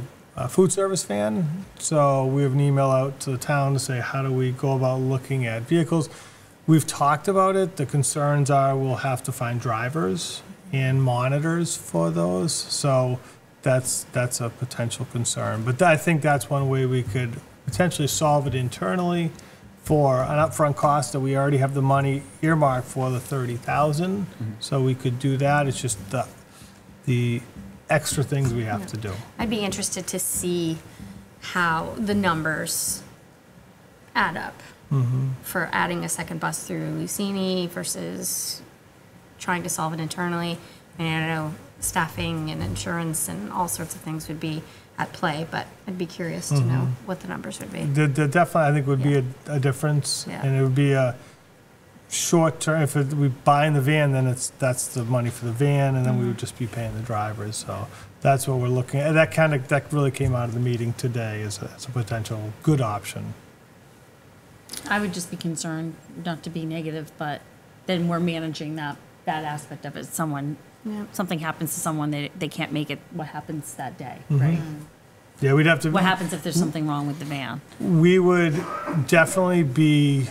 food service van. So we have an email out to the town to say, how do we go about looking at vehicles? We've talked about it. The concerns are we'll have to find drivers and monitors for those. So that's a potential concern. But I think that's one way we could potentially solve it internally for an upfront cost that we already have the money earmarked for, the $30,000. So we could do that. It's just the extra things we have to do. I'd be interested to see how the numbers add up for adding a second bus through Lucini versus trying to solve it internally. I mean, I don't know, staffing and insurance and all sorts of things would be at play, but I'd be curious to know what the numbers would be. There definitely, I think, would be a difference, and it would be a short term. If we buy in the van, then that's the money for the van, and then we would just be paying the drivers. So that's what we're looking at. That really came out of the meeting today as a potential good option. I would just be concerned, not to be negative, but then we're managing that aspect of it. Something happens to someone, they can't make it, what happens that day, right? Yeah, we'd have to. What happens if there's something wrong with the van? We would definitely be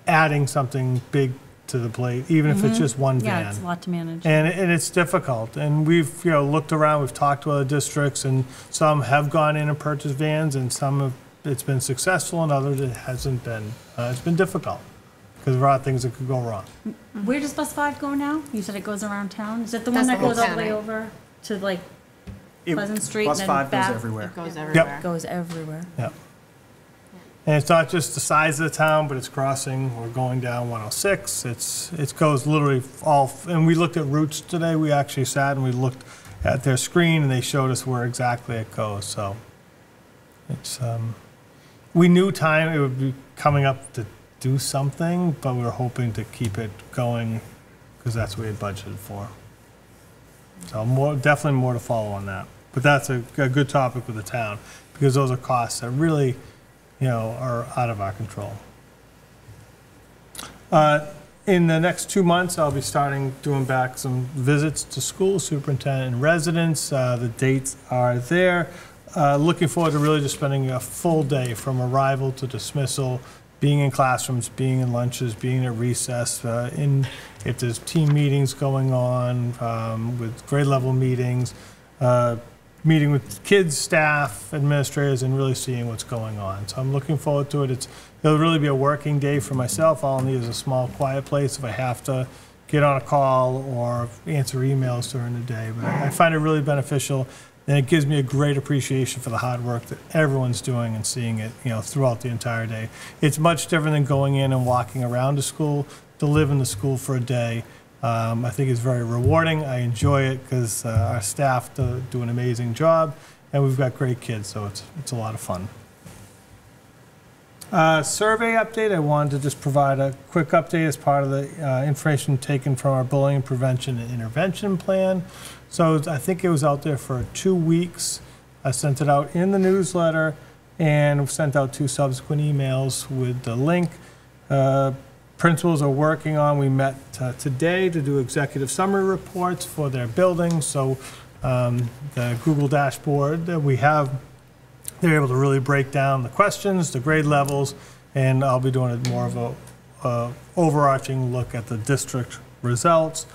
adding something big to the plate, even if it's just one van. Yeah, it's a lot to manage. And it's difficult. And we've looked around, we've talked to other districts, and some have gone in and purchased vans, and some have, it's been successful, and others it hasn't been. It's been difficult because there are things that could go wrong. Where does bus 5 go now? You said it goes around town. Is it the That's one that the goes all the whole way town. over to like Pleasant Street Bus and then 5 back? goes everywhere. It goes everywhere. Goes everywhere. Yeah. And it's not just the size of the town, but it's crossing, we're going down 106. It goes literally all, and we looked at routes today. We actually sat and we looked at their screen and they showed us where exactly it goes. So it's, we knew it would be coming up to do something, but we were hoping to keep it going because that's what we had budgeted for. So definitely more to follow on that. But that's a good topic with the town, because those are costs that really, are out of our control. In the next 2 months, I'll be doing back some visits to schools, superintendent and residents. The dates are there. Looking forward to really just spending a full day from arrival to dismissal, being in classrooms, being in lunches, being at recess, if there's team meetings going on, with grade level meetings, meeting with kids, staff, administrators, and really seeing what's going on. So I'm looking forward to it. It'll really be a working day for myself. All I need is a small, quiet place if I have to get on a call or answer emails during the day. But I find it really beneficial, and it gives me a great appreciation for the hard work that everyone's doing and seeing it, throughout the entire day. It's much different than going in and walking around a school. To live in the school for a day, I think it's very rewarding. I enjoy it because our staff do an amazing job, and we've got great kids, so it's a lot of fun. Survey update. I wanted to just provide a quick update as part of the information taken from our bullying prevention and intervention plan. So I think it was out there for 2 weeks. I sent it out in the newsletter and sent out 2 subsequent emails with the link. Principals are working on, we met today to do executive summary reports for their buildings. So the Google dashboard that we have, they're able to really break down the questions, the grade levels, and I'll be doing more of a overarching look at the district results.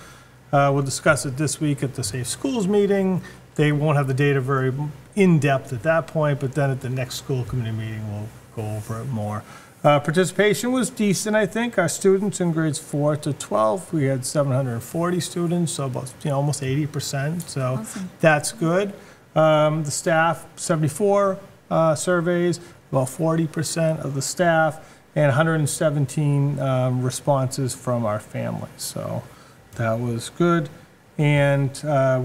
We'll discuss it this week at the Safe Schools meeting. They won't have the data very in-depth at that point, but then at the next school committee meeting, we'll go over it more. Participation was decent, I think. Our students in grades 4 to 12, we had 740 students, so about almost 80%. So awesome. That's good. The staff, 74 surveys, about 40% of the staff, and 117 responses from our families. So that was good. And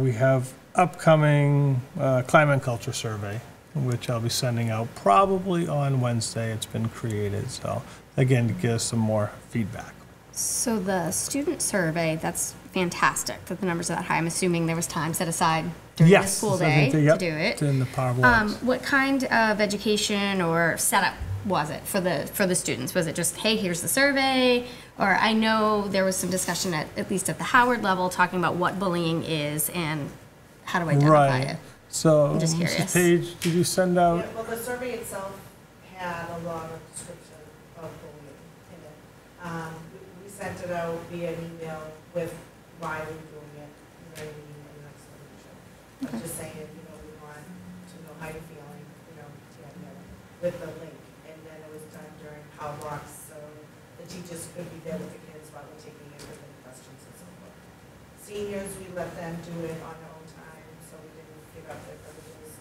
we have upcoming climate and culture survey, which I'll be sending out probably on Wednesday. It's been created. So again, to give us some more feedback. So the student survey, that's fantastic that the numbers are that high. I'm assuming there was time set aside during the school day to do it. In the power blocks. What kind of education or setup was it for the students? Was it just, hey, here's the survey? Or I know there was some discussion at least at the Howard level talking about what bullying is and how to identify it. So, I'm just curious. Mrs. Page, did you send out? Yeah, well, the survey itself had a lot of description of bullying in it. We sent it out via an email with why we're doing it, and an explanation. Okay. Just saying, we want to know how you're feeling, with the link. And then it was done during power blocks, so the teachers could be there with the kids while they're taking in written questions and so forth. Seniors, we let them do it on their own time, so we didn't give up their privileges.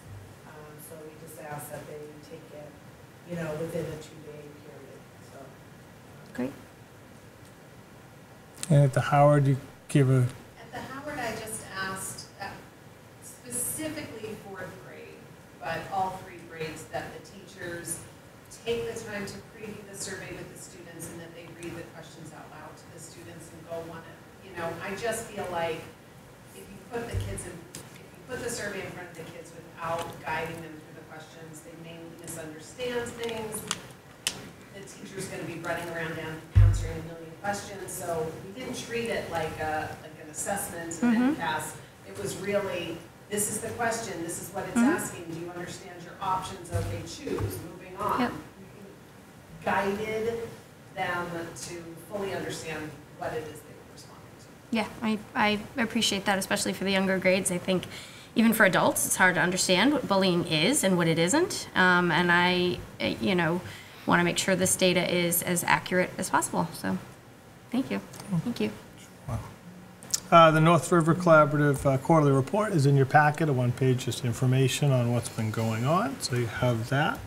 So we just asked that they take it, within a 2-day period. So great. And at the Howard, you give a. At the Howard, I just asked specifically 4th grade, but all 3 grades, that the teachers take the time to preview the survey with the students and that they read the questions out loud to the students and go on it. I just feel like if you put the survey in front of the kids without guiding them through the questions, they may misunderstand things. The teacher's going to be running around answering a million questions. So we didn't treat it like an assessment and then pass. It was really, this is the question, this is what it's asking. Do you understand your options? Okay, choose, moving on. Yep. Guided them to fully understand what it is they were responding to. Yeah, I appreciate that, especially for the younger grades. I think even for adults, it's hard to understand what bullying is and what it isn't. And I, want to make sure this data is as accurate as possible. So thank you. Thank you. The North River Collaborative quarterly report is in your packet, a 1-page just information on what's been going on. So you have that.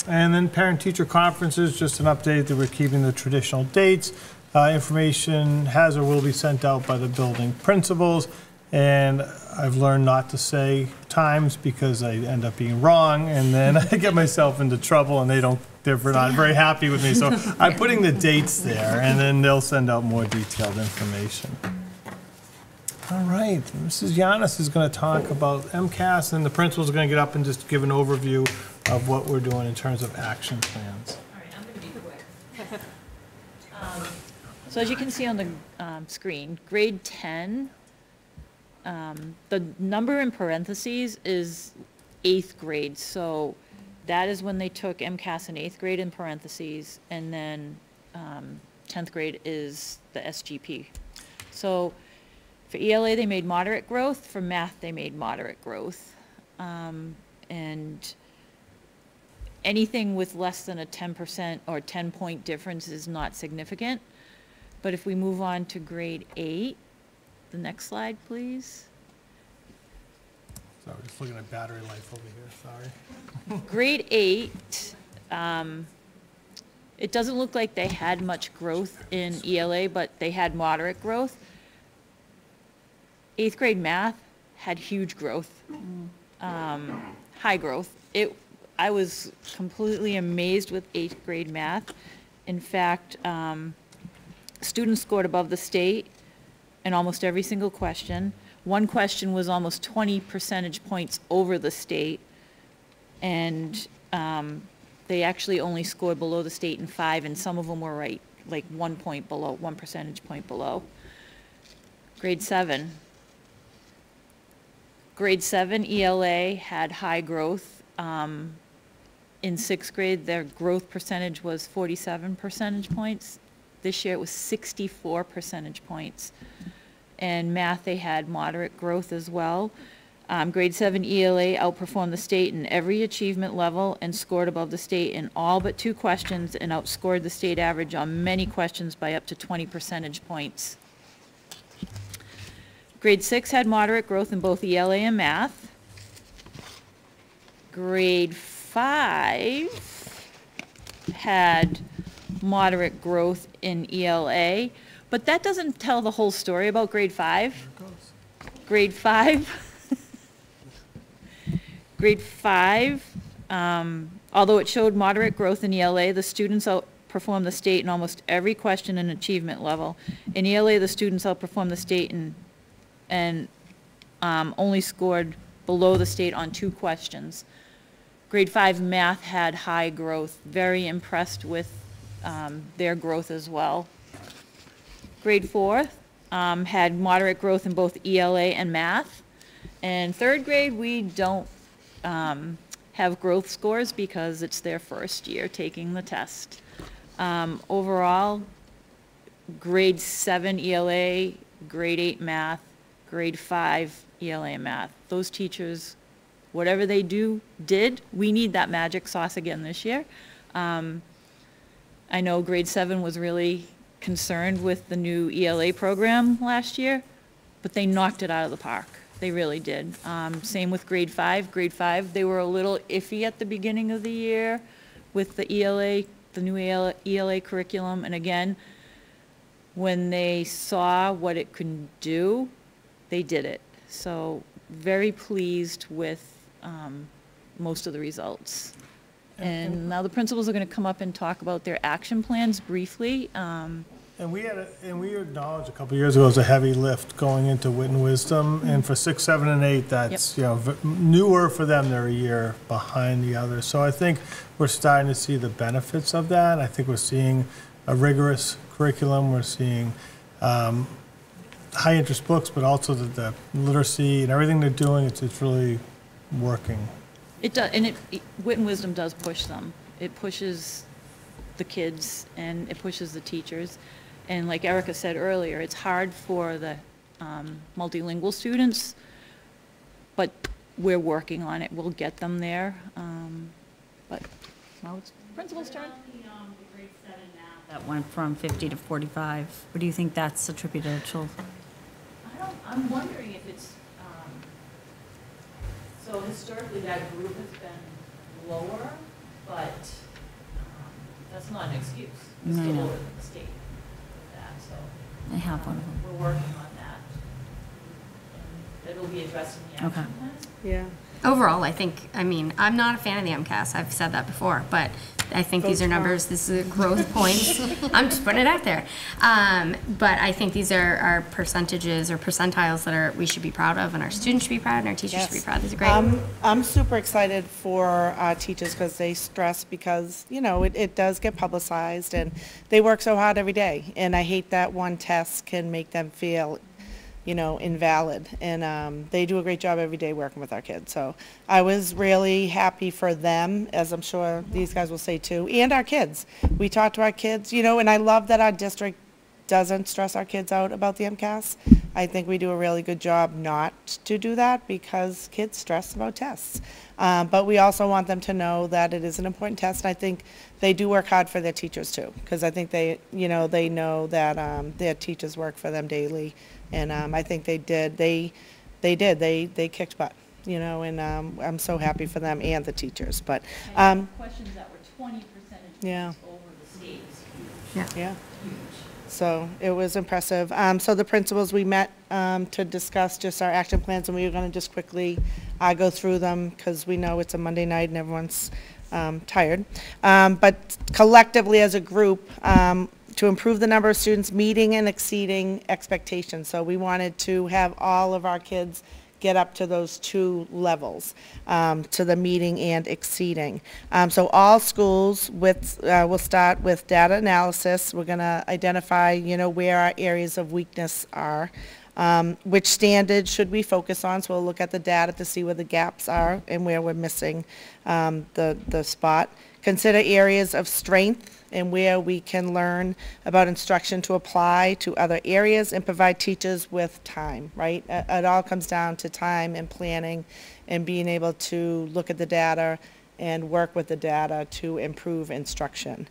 And then parent-teacher conferences, just an update that we're keeping the traditional dates. Information has or will be sent out by the building principals. And I've learned not to say times because I end up being wrong, and then I get myself into trouble, and they're not very happy with me. So I'm putting the dates there, and then they'll send out more detailed information. All right. 9th, Mrs. Yanis is going to talk about MCAS, and the principals are going to get up and just give an overview of what we're doing in terms of action plans. All right, I'm going to be quick. So as you can see on the screen, grade 10, the number in parentheses is 8th grade. So that is when they took MCAS in 8th grade in parentheses, and then 10th grade is the SGP. So for ELA, they made moderate growth. For math, they made moderate growth. And anything with less than a 10% or 10-point difference is not significant. But if we move on to grade 8, the next slide, please. Sorry, just looking at battery life over here, sorry. Grade 8, it doesn't look like they had much growth in ELA, but they had moderate growth. 8th grade math had huge growth, high growth. I was completely amazed with 8th grade math. In fact, students scored above the state in almost every single question. One question was almost 20 percentage points over the state, and they actually only scored below the state in 5, and some of them were right, like 1 point below, 1 percentage point below. Grade 7. Grade 7 ELA had high growth. In 6th grade, their growth percentage was 47 percentage points. This year it was 64 percentage points. And math, they had moderate growth as well. Grade 7 ELA outperformed the state in every achievement level and scored above the state in all but 2 questions, and outscored the state average on many questions by up to 20 percentage points. Grade 6 had moderate growth in both ELA and math. Grade 5 had moderate growth in ELA, but that doesn't tell the whole story about grade 5. Grade 5, grade 5, although it showed moderate growth in ELA, the students outperformed the state in almost every question and achievement level. In ELA, the students outperformed the state and only scored below the state on 2 questions. Grade 5 math had high growth. Very impressed with their growth as well. Grade 4 had moderate growth in both ELA and math. And 3rd grade, we don't have growth scores because it's their first year taking the test. Overall, grade 7 ELA, grade 8 math, grade 5 ELA and math. Those teachers, whatever they did, we need that magic sauce again this year. I know grade 7 was really concerned with the new ELA program last year, but they knocked it out of the park. They really did. Same with grade 5. Grade 5, they were a little iffy at the beginning of the year with the ELA, the new ELA curriculum. And again, when they saw what it could do, they did it. So very pleased with most of the results. And now the principals are going to come up and talk about their action plans briefly. And we acknowledged a couple of years ago it was a heavy lift going into Wit and Wisdom, and for 6, 7, and 8, that's newer for them. They're a year behind the others. So I think we're starting to see the benefits of that. I think we're seeing a rigorous curriculum. We're seeing high interest books, but also the literacy and everything they're doing. It's really working. It does, and Wit and Wisdom does push them. It pushes the kids and it pushes the teachers. And like Erica said earlier, it's hard for the multilingual students, but we're working on it. We'll get them there. But now it's principal's turn. The grade 7 math that went from 50 to 45, what do you think that's attributed to? I'm wondering if it's, so historically that group has been lower, but that's not an excuse. It's still lower than the state with that, so. I have one of them. We're working on that. And it'll be addressed in the action plans. Yeah. Overall, I think, I mean, I'm not a fan of the MCAS. I've said that before, but I think these are numbers, this is growth points. I'm just putting it out there. But I think these are percentages or percentiles that we should be proud of, and our students should be proud, and our teachers should be proud. These are great. I'm super excited for our teachers because they stress because, you know, it does get publicized and they work so hard every day. And I hate that one test can make them feel, you know, invalid. And they do a great job every day working with our kids. So I was really happy for them, as I'm sure these guys will say too, and our kids. We talk to our kids, you know, and I love that our district doesn't stress our kids out about the MCAS. I think we do a really good job not to do that because kids stress about tests. But we also want them to know that it is an important test, and I think they do work hard for their teachers too, because I think they, you know, they know that their teachers work for them daily, and I think they did. They kicked butt, you know, and I'm so happy for them and the teachers. But Questions that were 20% yeah. over the state is huge. Yeah. Huge. So it was impressive. So the principals, we met to discuss just our action plans, and we were going to just quickly go through them because we know it's a Monday night and everyone's tired. But collectively as a group, to improve the number of students meeting and exceeding expectations. So we wanted to have all of our kids get up to those 2 levels, to the meeting and exceeding. So all schools will start with data analysis. We're going to identify, you know, where our areas of weakness are, which standards should we focus on. So we'll look at the data to see where the gaps are and where we're missing the spot. Consider areas of strength and where we can learn about instruction to apply to other areas and provide teachers with time, right? It all comes down to time and planning and being able to look at the data and work with the data to improve instruction.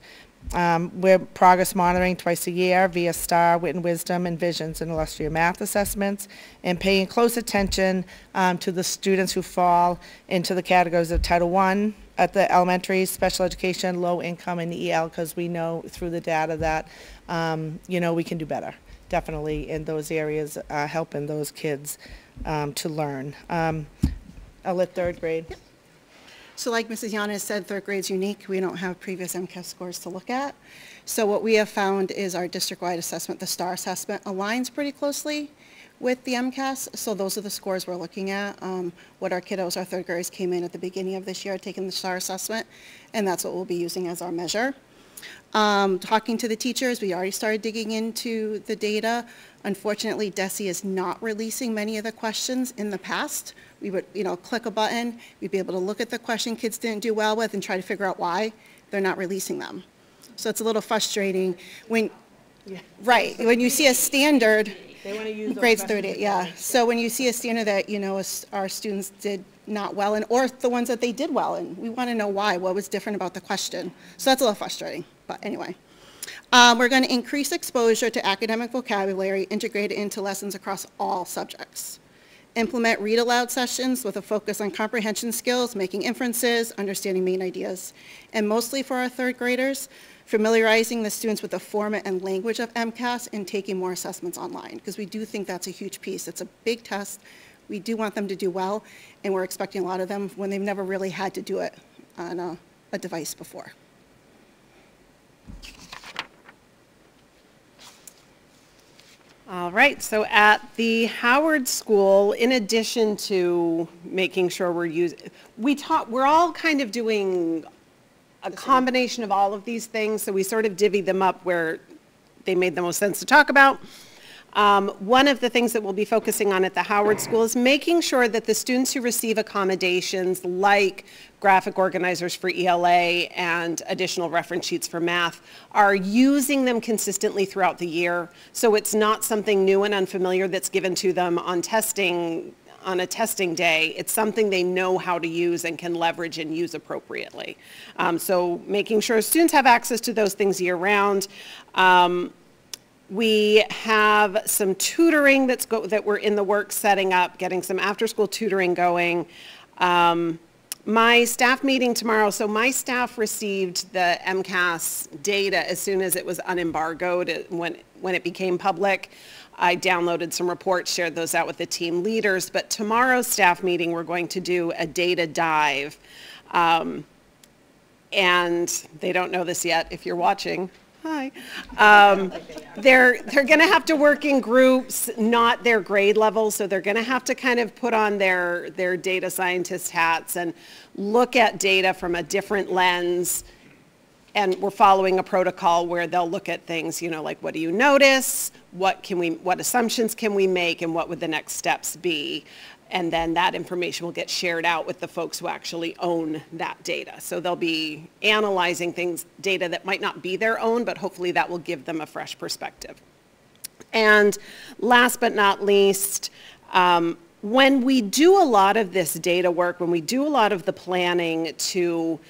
We're progress monitoring twice a year via STAR, Wit and Wisdom, and Visions and Illustrative Math assessments, and paying close attention to the students who fall into the categories of Title I at the elementary, special education, low income, and EL, because we know through the data that, you know, we can do better, definitely, in those areas, helping those kids to learn. I'll let 3rd grade. So like Mrs. Yana said, 3rd grade's unique. We don't have previous MCAS scores to look at. So what we have found is our district-wide assessment, the STAR assessment, aligns pretty closely with the MCAS. So those are the scores we're looking at. What our kiddos, our 3rd graders came in at the beginning of this year taking the STAR assessment, and that's what we'll be using as our measure. Talking to the teachers, we already started digging into the data. Unfortunately, DESE is not releasing many of the questions in the past. We would, you know, click a button, we'd be able to look at the question kids didn't do well with and try to figure out why they're not releasing them. So it's a little frustrating when, right, when you see a standard, They want to use grades 30, yeah. So when you see a standard that, you know, our students did not well in, or the ones that they did well in, we want to know why, what was different about the question. So that's a little frustrating, but anyway. We're going to increase exposure to academic vocabulary, integrate it into lessons across all subjects. Implement read aloud sessions with a focus on comprehension skills, making inferences, understanding main ideas. And mostly for our 3rd graders, familiarizing the students with the format and language of MCAS and taking more assessments online, because we do think that's a huge piece. It's a big test. We do want them to do well, and we're expecting a lot of them when they've never really had to do it on a device before. All right, so at the Howard School, in addition to making sure we're all kind of doing a combination of all of these things, so we sort of divvied them up where they made the most sense to talk about. One of the things that we'll be focusing on at the Howard School is making sure that the students who receive accommodations like graphic organizers for ELA and additional reference sheets for math are using them consistently throughout the year. So it's not something new and unfamiliar that's given to them on a testing day. It's something they know how to use and can leverage and use appropriately. So making sure students have access to those things year round. We have some tutoring that we're in the works setting up, getting some after-school tutoring going. My staff meeting tomorrow, so my staff received the MCAS data as soon as it was unembargoed, when it became public. I downloaded some reports, shared those out with the team leaders, but tomorrow's staff meeting, we're going to do a data dive. And they don't know this yet, if you're watching. Hi. They're going to have to work in groups, not their grade level, so they're going to have to kind of put on their data scientist hats and look at data from a different lens. And we're following a protocol where they'll look at things, you know, like what do you notice, what assumptions can we make, and what would the next steps be? And then that information will get shared out with the folks who actually own that data. So they'll be analyzing data that might not be their own, but hopefully that will give them a fresh perspective. And last but not least, when we do a lot of this data work, when we do a lot of the planning to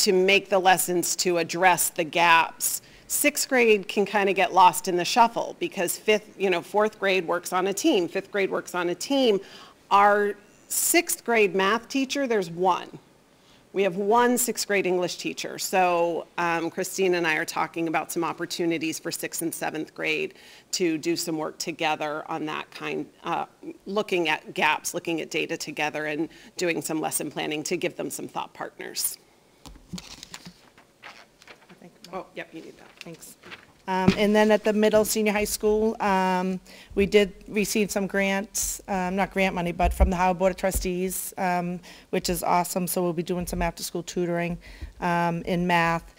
make the lessons to address the gaps, sixth grade can kind of get lost in the shuffle because fourth grade works on a team, fifth grade works on a team. Our sixth grade math teacher, there's one. We have one sixth grade English teacher. So Christine and I are talking about some opportunities for sixth and seventh grade to do some work together on that looking at gaps, looking at data together and doing some lesson planning to give them some thought partners. Oh, yep, you need that. Thanks. And then at the middle senior high school, we did receive some grants, not grant money, but from the Howard Board of Trustees, which is awesome. So we'll be doing some after-school tutoring in math.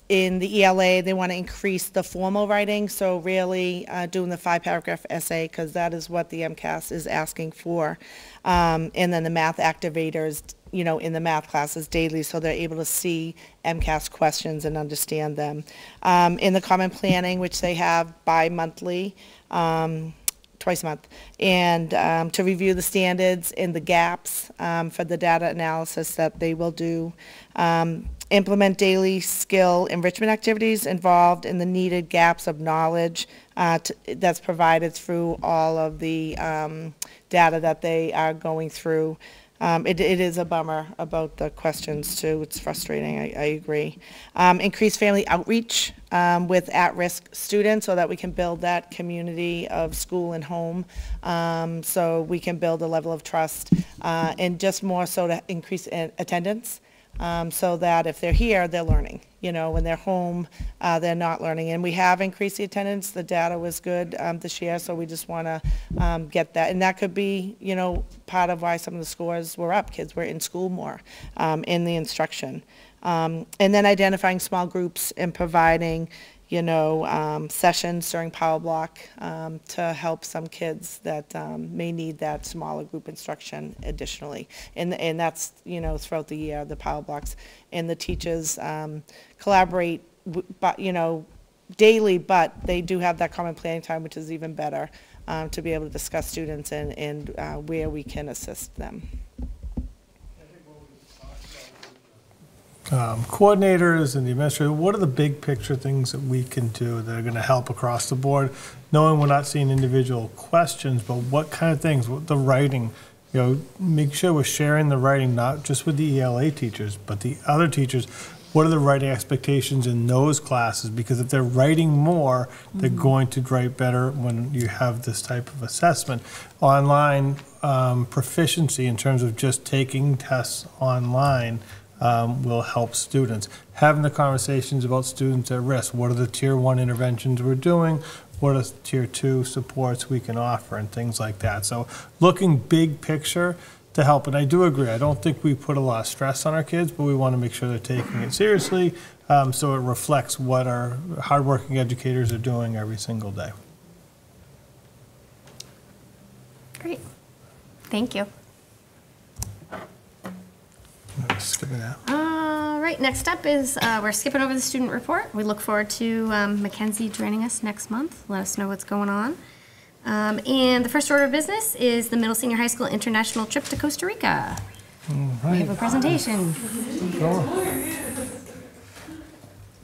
In the ELA, they want to increase the formal writing, so really doing the 5-paragraph essay, because that is what the MCAS is asking for. And then the math activators, you know, in the math classes daily, so they're able to see MCAS questions and understand them. In the common planning, which they have bi-monthly, twice a month, and to review the standards and the gaps for the data analysis that they will do. Implement daily skill enrichment activities involved in the needed gaps of knowledge that's provided through all of the data that they are going through. It is a bummer about the questions too. It's frustrating, I agree. Increase family outreach with at-risk students so that we can build that community of school and home, so we can build a level of trust, and just more so to increase attendance. So that if they're here, they're learning. You know, when they're home, they're not learning. And we have increased the attendance. The data was good this year, so we just want to get that. And that could be, you know, part of why some of the scores were up. Kids were in school more in the instruction. And then identifying small groups and providing, you know, sessions during Power Block to help some kids that may need that smaller group instruction additionally. And that's, you know, throughout the year, the Power Blocks. And the teachers collaborate, but, you know, daily, but they do have that common planning time, which is even better to be able to discuss students and where we can assist them. Coordinators and the administrator, what are the big picture things that we can do that are going to help across the board? Knowing we're not seeing individual questions, but what kind of things, the writing, you know, make sure we're sharing the writing, not just with the ELA teachers, but the other teachers. What are the writing expectations in those classes? Because if they're writing more, they're going to write better when you have this type of assessment. Online proficiency in terms of just taking tests online will help students. Having the conversations about students at risk. What are the tier 1 interventions we're doing? What are tier 2 supports we can offer and things like that. So looking big picture to help. And I do agree, I don't think we put a lot of stress on our kids, but we want to make sure they're taking it seriously so it reflects what our hardworking educators are doing every single day. Great. Thank you. Skipping that. All right, next up is we're skipping over the student report. We look forward to Mackenzie joining us next month. Let us know what's going on. And the first order of business is the middle senior high school international trip to Costa Rica. Right. We have a presentation. Sure. All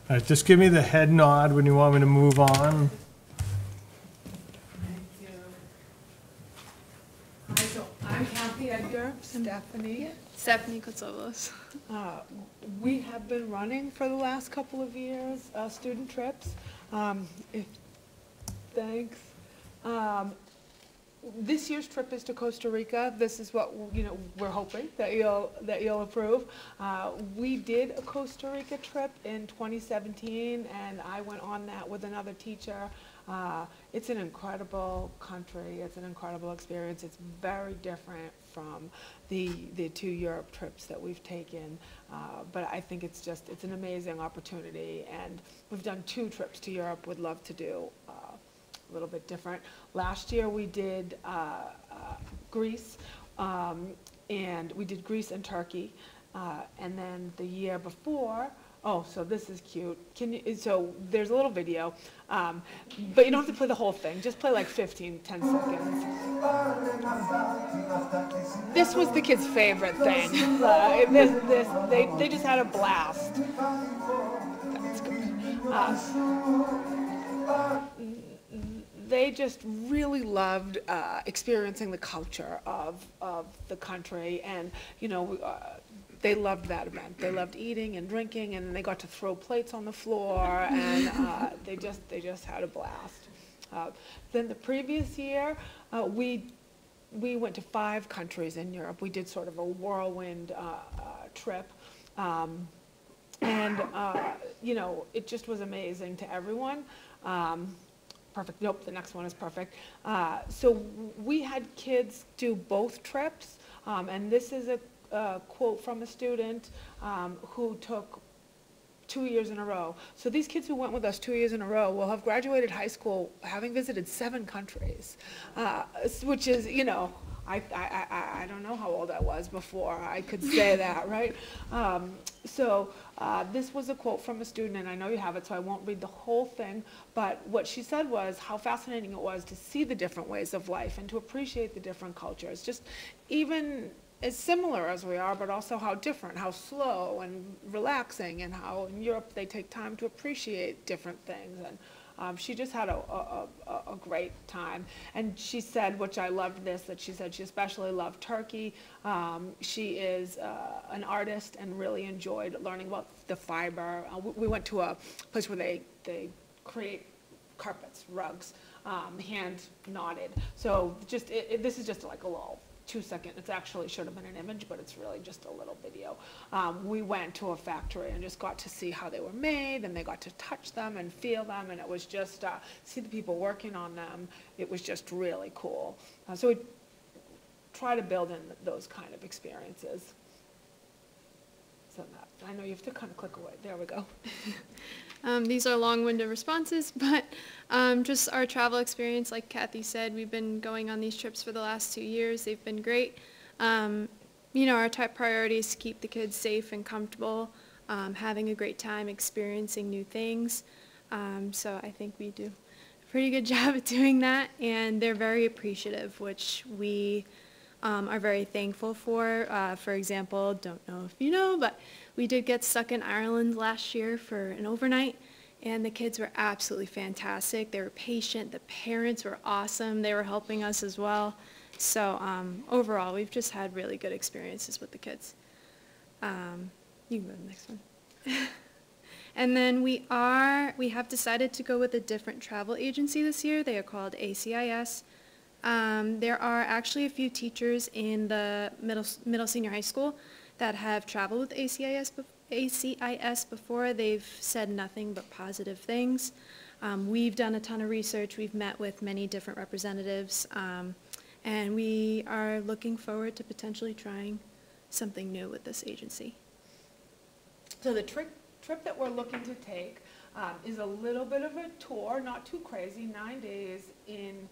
right, just give me the head nod when you want me to move on. I'm Kathy Edgar, Stephanie. Stephanie Kotsovos. We have been running for the last couple of years, student trips. Thanks. This year's trip is to Costa Rica. This is what, we're hoping that you'll approve. We did a Costa Rica trip in 2017, and I went on that with another teacher. It's an incredible country. It's an incredible experience. It's very different from the 2 Europe trips that we've taken. But I think it's an amazing opportunity. And we've done 2 trips to Europe. Would love to do a little bit different. Last year we did Greece, and we did Greece and Turkey. And then the year before, oh, so this is cute. So there's a little video, but you don't have to play the whole thing. Just play like 10 seconds. This was the kids' favorite thing. They just had a blast. That's good. They just really loved experiencing the culture of the country, and they loved that event. They loved eating and drinking, and they got to throw plates on the floor, and they just had a blast. Then the previous year, we went to 5 countries in Europe. We did sort of a whirlwind trip, and it just was amazing to everyone. Perfect. Nope, the next one is perfect. So we had kids do both trips, and this is a quote from a student who took 2 years in a row. So these kids who went with us 2 years in a row will have graduated high school having visited 7 countries, which is, I don't know how old I was before I could say that, right? This was a quote from a student, and I know you have it, so I won't read the whole thing, but what she said was how fascinating it was to see the different ways of life and to appreciate the different cultures, just even as similar as we are, but also how different, how slow and relaxing, and how in Europe they take time to appreciate different things. And she just had a great time. And she said, which I loved this, that she said she especially loved Turkey. She is an artist and really enjoyed learning about the fiber. We went to a place where they create carpets, rugs, hand knotted. So this is just like a little 2-second, it actually should have been an image, but it's really just a little video. We went to a factory and just got to see how they were made, and they got to touch them and feel them, and it was just, see the people working on them, it was just really cool. So we try to build in those kind of experiences. So I know you have to kind of click away. There we go. These are long-winded responses, but just our travel experience, like Kathy said, we've been going on these trips for the last 2 years. They've been great. Our top priority is to keep the kids safe and comfortable, having a great time, experiencing new things. So I think we do a pretty good job at doing that, and they're very appreciative, which we are very thankful for. For example, don't know if you know, but we did get stuck in Ireland last year for an overnight, and the kids were absolutely fantastic. They were patient. The parents were awesome. They were helping us as well. So overall, we've just had really good experiences with the kids. You can go to the next one. And then we have decided to go with a different travel agency this year. They are called ACIS. There are actually a few teachers in the middle senior high school that have traveled with ACIS before. They've said nothing but positive things. We've done a ton of research. We've met with many different representatives, and we are looking forward to potentially trying something new with this agency. So the trip that we're looking to take is a little bit of a tour, not too crazy, 9 days in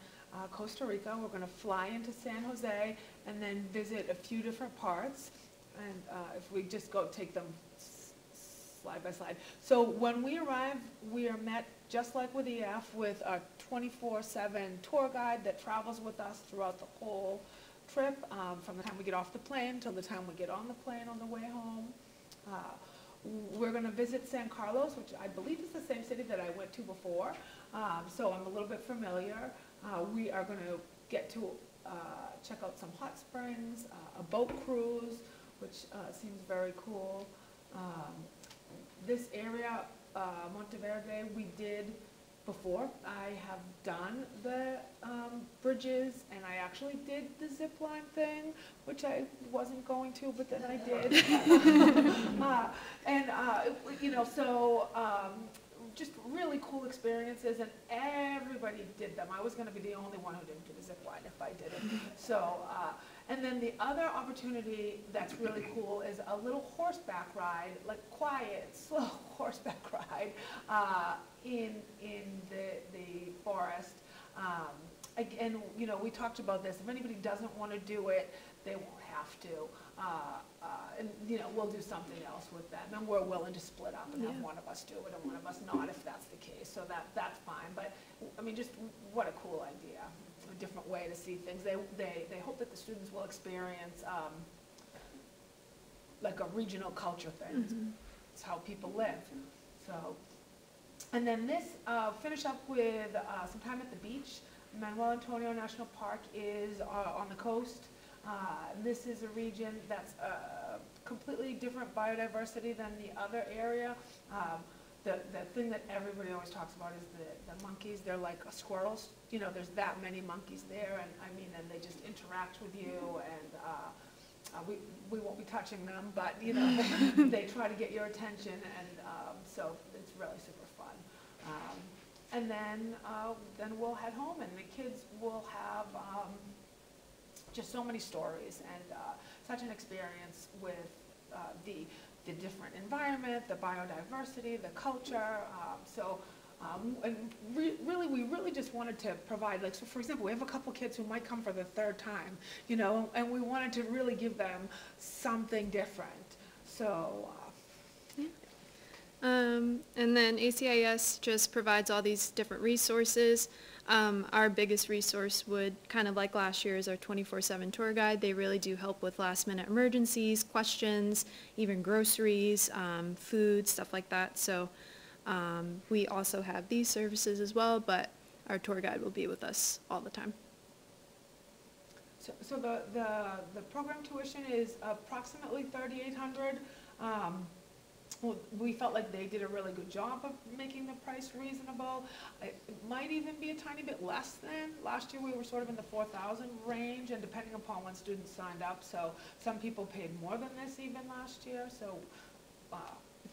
Costa Rica. We're going to fly into San Jose and then visit a few different parts. And if we just go take them slide by slide. So when we arrive, we are met, just like with EF, with a 24/7 tour guide that travels with us throughout the whole trip, from the time we get off the plane till the time we get on the plane on the way home. We're going to visit San Carlos, which I believe is the same city that I went to before, so I'm a little bit familiar. We are going to get to check out some hot springs, a boat cruise, which seems very cool. This area, Monteverde, we did before. I have done the bridges, and I actually did the zip line thing, which I wasn't going to, but then I did. You know, so just really cool experiences, and everybody did them. I was going to be the only one who didn't do the zip line if I did it. So, and then the other opportunity that's really cool is a little horseback ride, like quiet, slow horseback ride in the forest. Again, you know, we talked about this. If anybody doesn't want to do it, they won't have to. And, you know, we'll do something else with them. And we're willing to split up and have one of us do it and one of us not if that's the case. So that's fine. But, I mean, just what a cool idea. A different way to see things. They hope that the students will experience like a regional culture thing. It's how people live. So, and then this, finish up with some time at the beach. Manuel Antonio National Park is on the coast. This is a region that's completely different biodiversity than the other area. The thing that everybody always talks about is the monkeys. They're like squirrels. You know, there's that many monkeys there, and I mean, and they just interact with you, and we won't be touching them, but you know, they try to get your attention, and so it's really super fun. And then we'll head home, and the kids will have just so many stories and such an experience with the different environment, the biodiversity, the culture. And really, we really just wanted to provide, like, so for example, we have a couple kids who might come for the third time, you know, and we wanted to really give them something different. So. And then ACIS just provides all these different resources. Our biggest resource would, kind of like last year, is our 24/7 tour guide. They really do help with last-minute emergencies, questions, even groceries, food, stuff like that. So we also have these services as well, but our tour guide will be with us all the time. So the program tuition is approximately $3,800. Well, we felt like they did a really good job of making the price reasonable. It might even be a tiny bit less than. Last year we were sort of in the 4,000 range, and depending upon when students signed up. So some people paid more than this even last year, so I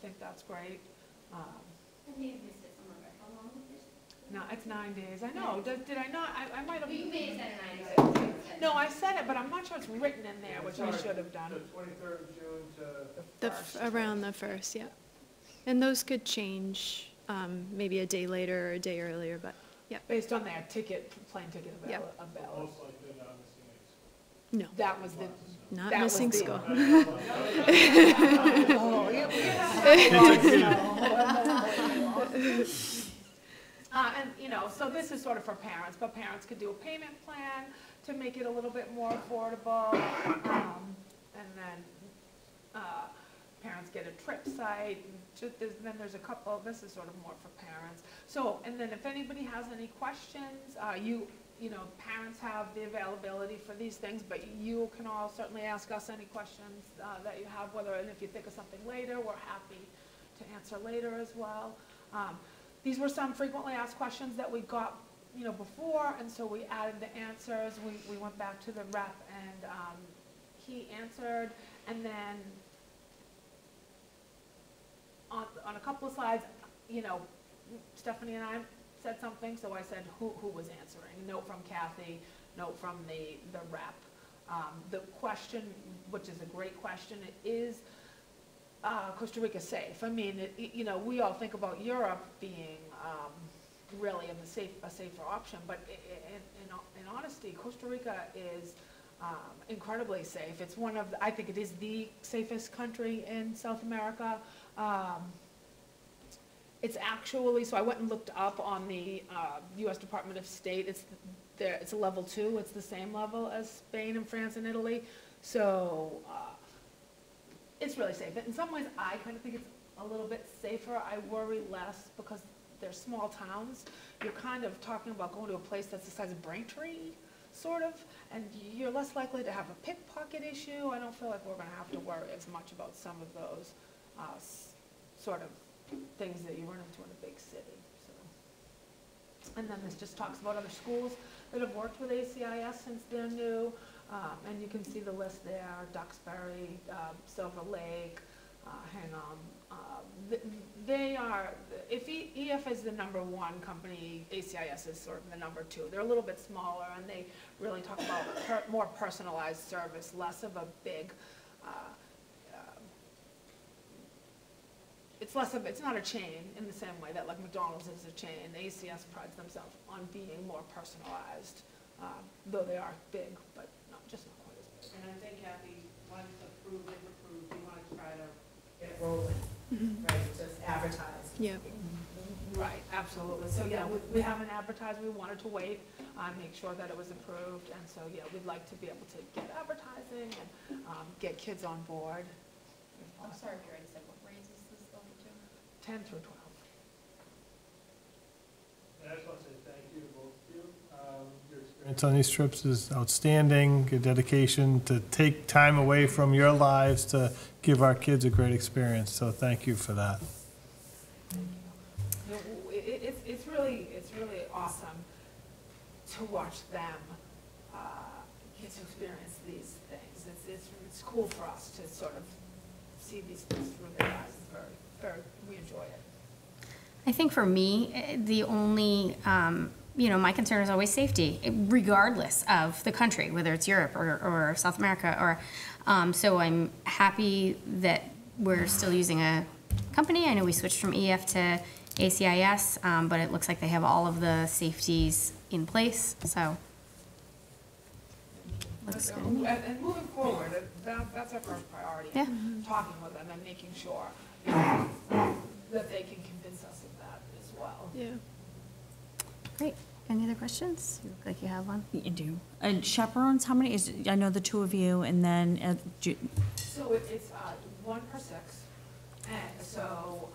think that's great. No, it's 9 days. I know. Did I not? I might have. You may have said 9 days. No, I said it, but I'm not sure it's written in there, which I should have done. The 23rd of June to Around the 1st, yeah. And those could change maybe a day later or a day earlier, but yeah. Based on their plane ticket availability. most likely not missing No, That was the. not that was missing the- school. And, you know, so this is sort of for parents, but parents could do a payment plan to make it a little bit more affordable. And then parents get a trip site. Then there's a couple, this is sort of more for parents. So, and then if anybody has any questions, you know, parents have the availability for these things, but you can all certainly ask us any questions that you have, and if you think of something later, we're happy to answer later as well. These were some frequently asked questions that we got, you know, before, and so we added the answers. We went back to the rep, and he answered, and then on a couple of slides, you know, Stephanie and I said something, so I said who was answering. Note from Kathy, note from the rep. The question, which is a great question, is Costa Rica safe? I mean, you know, we all think about Europe being really a safer option, but in honesty, Costa Rica is incredibly safe. It's one of, I think it is the safest country in South America. It's actually, so I went and looked up on the U.S. Department of State. It's a level 2. It's the same level as Spain and France and Italy. So it's really safe. In some ways, I kind of think it's a little bit safer. I worry less because they're small towns. You're kind of talking about going to a place that's the size of Braintree. sort of, and you're less likely to have a pickpocket issue. I don't feel like we're gonna have to worry as much about some of those sort of things that you run into in a big city, so. And then this just talks about other schools that have worked with ACIS since they're new, and you can see the list there, Duxbury, Silver Lake, Hingham. They are, if EF is the #1 company, ACIS is sort of the #2. They're a little bit smaller, and they really talk about more personalized service, less of a big, it's not a chain in the same way that like McDonald's is a chain. ACS prides themselves on being more personalized, though they are big, but just not quite as big. And I think, Kathy, once approved, if approved, we want to try to get rolling, right, just advertise. Yeah. Right, absolutely. So, yeah, we haven't advertised, we wanted to wait, make sure that it was approved, and so, yeah, we'd like to be able to get advertising and get kids on board. I'm sorry if you already said what grades is this going to? 10 through 12. I just want to say thank you to both of you. Your experience on these trips is outstanding, your dedication to take time away from your lives to give our kids a great experience, so thank you for that. It's really awesome to watch them get to experience these things. It's cool for us to sort of see these things through their eyes. It's very, we enjoy it. I think for me, the only, my concern is always safety, regardless of the country, whether it's Europe or South America, or, so I'm happy that we're still using a company. I know we switched from EF to ACIS, but it looks like they have all of the safeties in place, so. Looks good. And moving forward, that's our first priority. Yeah. Talking with them and making sure that they can convince us of that as well. Yeah. Great. Any other questions? You look like you have one. You do. And chaperones, how many is, I know the two of you, and then, So it's 1 per 6, and so,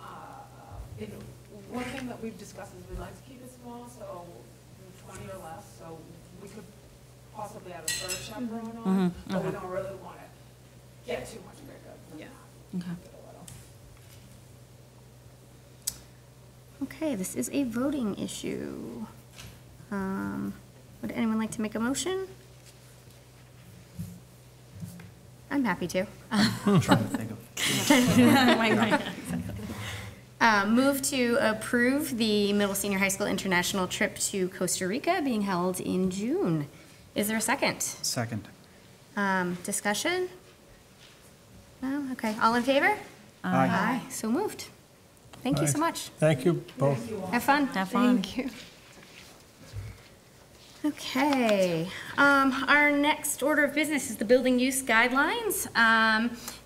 one thing that we've discussed is we'd like to keep it small, so 20 or less, so we could possibly add a 3rd chaperone on, but we don't really want to get too much bigger than that. okay. Okay, this is a voting issue. Would anyone like to make a motion? I'm happy to. I'm trying to think of. Move to approve the middle senior high school international trip to Costa Rica being held in June. Is there a second? Second. Discussion? No? Okay. All in favor? Aye. So moved. Thank you so much. Thank you both. Have fun. Have fun. Thank you. Okay, our next order of business is the building use guidelines.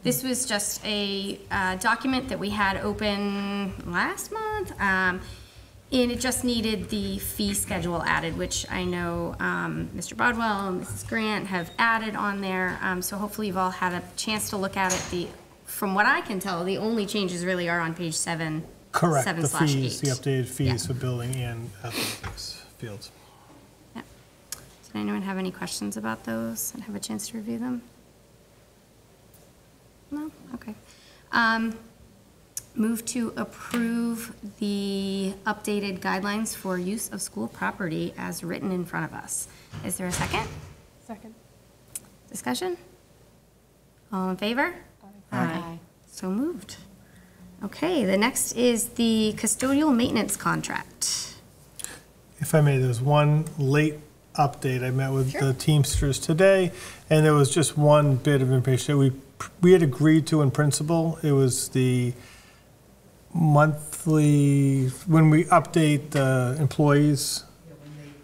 This was just a document that we had open last month, and it just needed the fee schedule added, which I know Mr. Bodwell and Mrs. Grant have added on there. So hopefully you've all had a chance to look at it. From what I can tell, the only changes really are on page 7. Correct, 7/8. the fees, the updated fees Yeah. for building and athletics fields. Does anyone have any questions about those and have a chance to review them? No? Okay. Move to approve the updated guidelines for use of school property as written in front of us. Is there a second? Second. Discussion? All in favor? Aye. So moved. Okay, the next is the custodial maintenance contract. If I may, there's one late update. I met with the Teamsters today, and there was just one bit of information that we had agreed to in principle. It was the monthly, when we update the employees,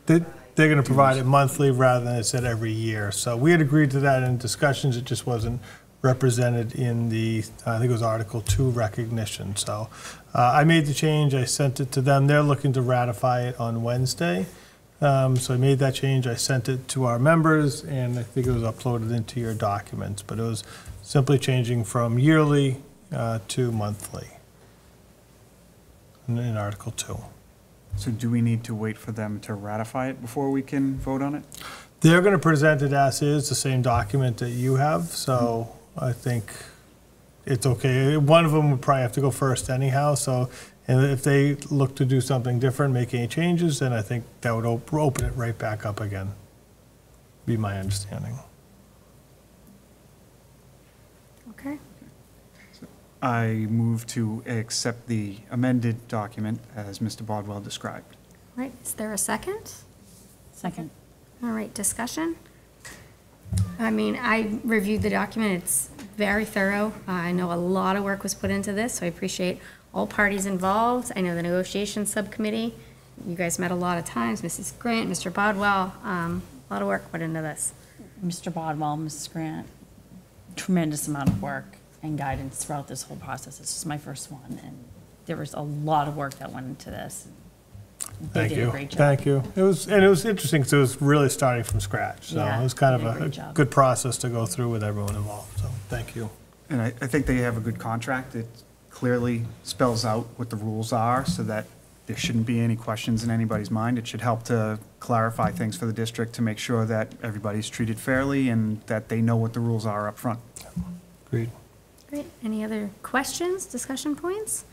they're going to provide it monthly rather than it said every year. So we had agreed to that in discussions. It just wasn't represented in the, I think it was Article 2 recognition. So I made the change. I sent it to them. They're looking to ratify it on Wednesday. So I made that change. I sent it to our members, and I think it was uploaded into your documents. But it was simply changing from yearly to monthly in Article 2. So do we need to wait for them to ratify it before we can vote on it? They're going to present it as is, the same document that you have, so I think it's okay. One of them would probably have to go first anyhow, so, and if they look to do something different, make any changes, then I think that would open it right back up again, be my understanding. Okay. I move to accept the amended document as Mr. Bodwell described. All right, is there a second? Second. All right, discussion? I mean, I reviewed the document, it's very thorough. I know a lot of work was put into this, so I appreciate all parties involved. I know the negotiations subcommittee, you guys met a lot of times, Mrs. Grant, Mr. Bodwell, a lot of work put into this. Mr. Bodwell, Mrs. Grant, tremendous amount of work and guidance throughout this whole process. This is my first one, and there was a lot of work that went into this. They did a great job. Thank you. It was interesting because it was really starting from scratch. So Yeah, it was kind they of did a great a job. good process to go through with everyone involved. So thank you. And I think they have a good contract. It clearly spells out what the rules are so that there shouldn't be any questions in anybody's mind. It should help to clarify things for the district to make sure that everybody's treated fairly and that they know what the rules are up front. Agreed. Great, any other questions, discussion points?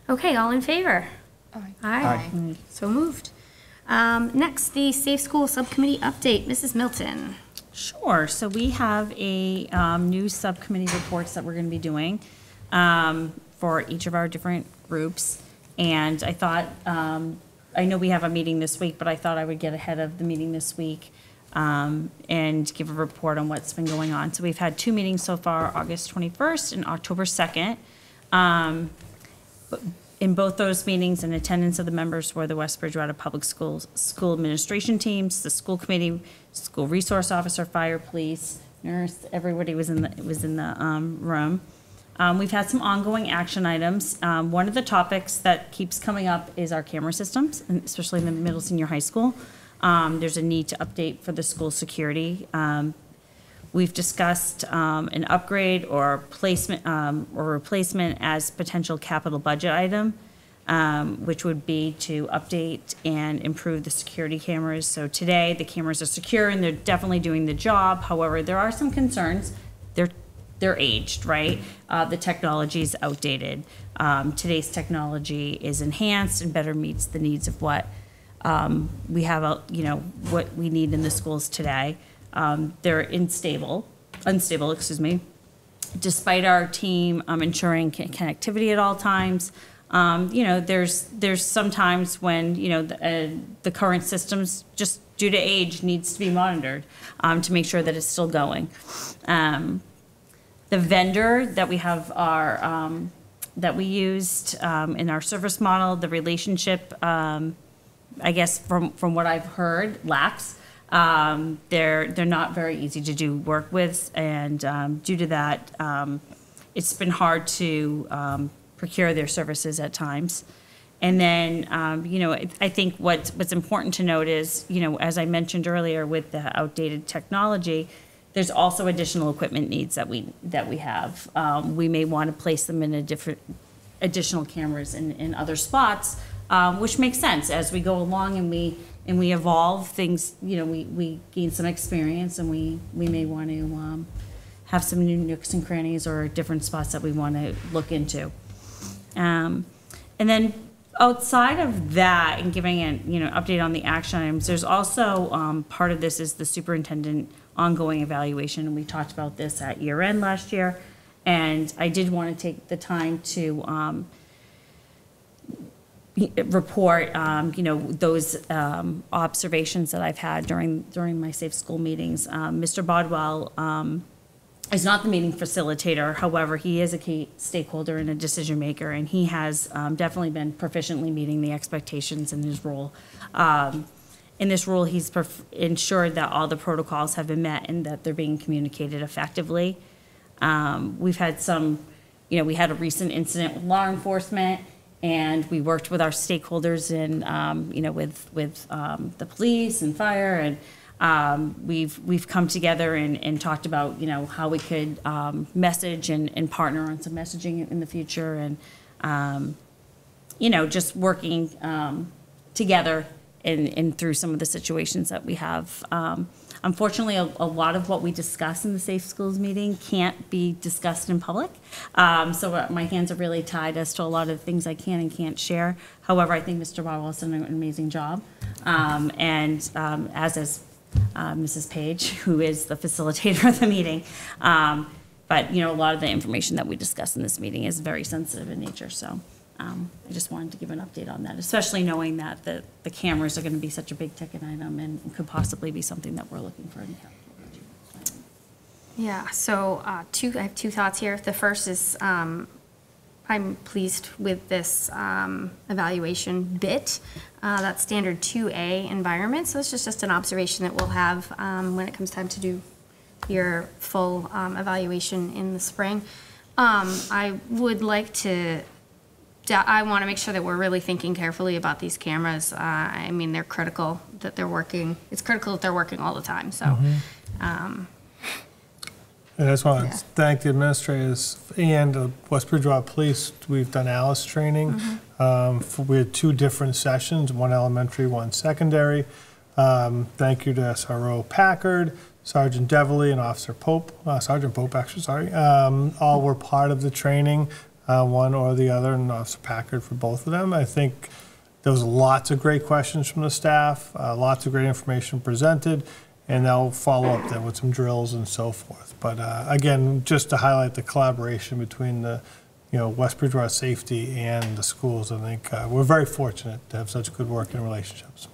Okay, all in favor? Aye. Aye. So moved. Next, the Safe School Subcommittee update. Mrs. Milton. Sure. So we have a new subcommittee reports that we're going to be doing for each of our different groups. And I thought, I know we have a meeting this week, but I thought I would get ahead of the meeting this week and give a report on what's been going on. So we've had 2 meetings so far, August 21st and October 2nd. In both those meetings, in attendance of the members were the West Bridgewater Public Schools school administration teams, the school committee, school resource officer, fire, police, nurse. Everybody was in the room. We've had some ongoing action items. One of the topics that keeps coming up is our camera systems, and especially in the middle senior high school. There's a need to update for the school security. We've discussed an upgrade or placement or replacement as potential capital budget item, which would be to update and improve the security cameras. So today, the cameras are secure and they're definitely doing the job. However, there are some concerns. They're aged, right? The technology is outdated. Today's technology is enhanced and better meets the needs of what we have, what we need in the schools today. They're unstable, despite our team ensuring connectivity at all times. There's some times when, the current systems, just due to age, needs to be monitored to make sure that it's still going. The vendor that we have that we used in our service model, the relationship, I guess from what I've heard, lacks. They're not very easy to do work with, and due to that, it's been hard to procure their services at times. And then, I think what's important to note is, as I mentioned earlier with the outdated technology, there's also additional equipment needs that we have. We may want to place them in additional cameras in other spots, which makes sense as we go along and we evolve things. We gain some experience, and we may want to have some new nooks and crannies or different spots that we want to look into. And then outside of that, and giving an update on the action items, there's also part of this is the superintendent ongoing evaluation, and we talked about this at year end last year. And I did want to take the time to report, those observations that I've had during my Safe School meetings. Mr. Bodwell is not the meeting facilitator. However, he is a key stakeholder and a decision maker, and he has definitely been proficiently meeting the expectations in his role. In this role, he's ensured that all the protocols have been met and that they're being communicated effectively. We've had we had a recent incident with law enforcement, and we worked with our stakeholders and, with the police and fire, and we've come together and talked about, how we could message and partner on some messaging in the future, and, just working together and through some of the situations that we have. Unfortunately, a lot of what we discuss in the Safe Schools meeting can't be discussed in public. So my hands are really tied as to a lot of the things I can and can't share. However, I think Mr. Barwell has done an amazing job. As is Mrs. Page, who is the facilitator of the meeting. But, a lot of the information that we discuss in this meeting is very sensitive in nature, so I just wanted to give an update on that, especially knowing that the cameras are going to be such a big ticket item and could possibly be something that we're looking for in the capital budget. Yeah, so I have two thoughts here. The first is I'm pleased with this evaluation bit. That's standard 2A environment, so it's just an observation that we'll have when it comes time to do your full evaluation in the spring. I would like to, I want to make sure that we're really thinking carefully about these cameras. I mean, they're critical that they're working. It's critical that they're working all the time, so. And I just want to thank the administrators and West Bridgewater Police. We've done ALICE training. We had 2 different sessions, one elementary, one secondary. Thank you to SRO Packard, Sergeant Deverly, and Officer Pope, Sergeant Pope, actually, sorry. All were part of the training, one or the other, and Officer Packard for both of them. I think there was lots of great questions from the staff, lots of great information presented, and they'll follow up then with some drills and so forth. But again, just to highlight the collaboration between the West Bridgewater Safety and the schools, I think we're very fortunate to have such good working relationships.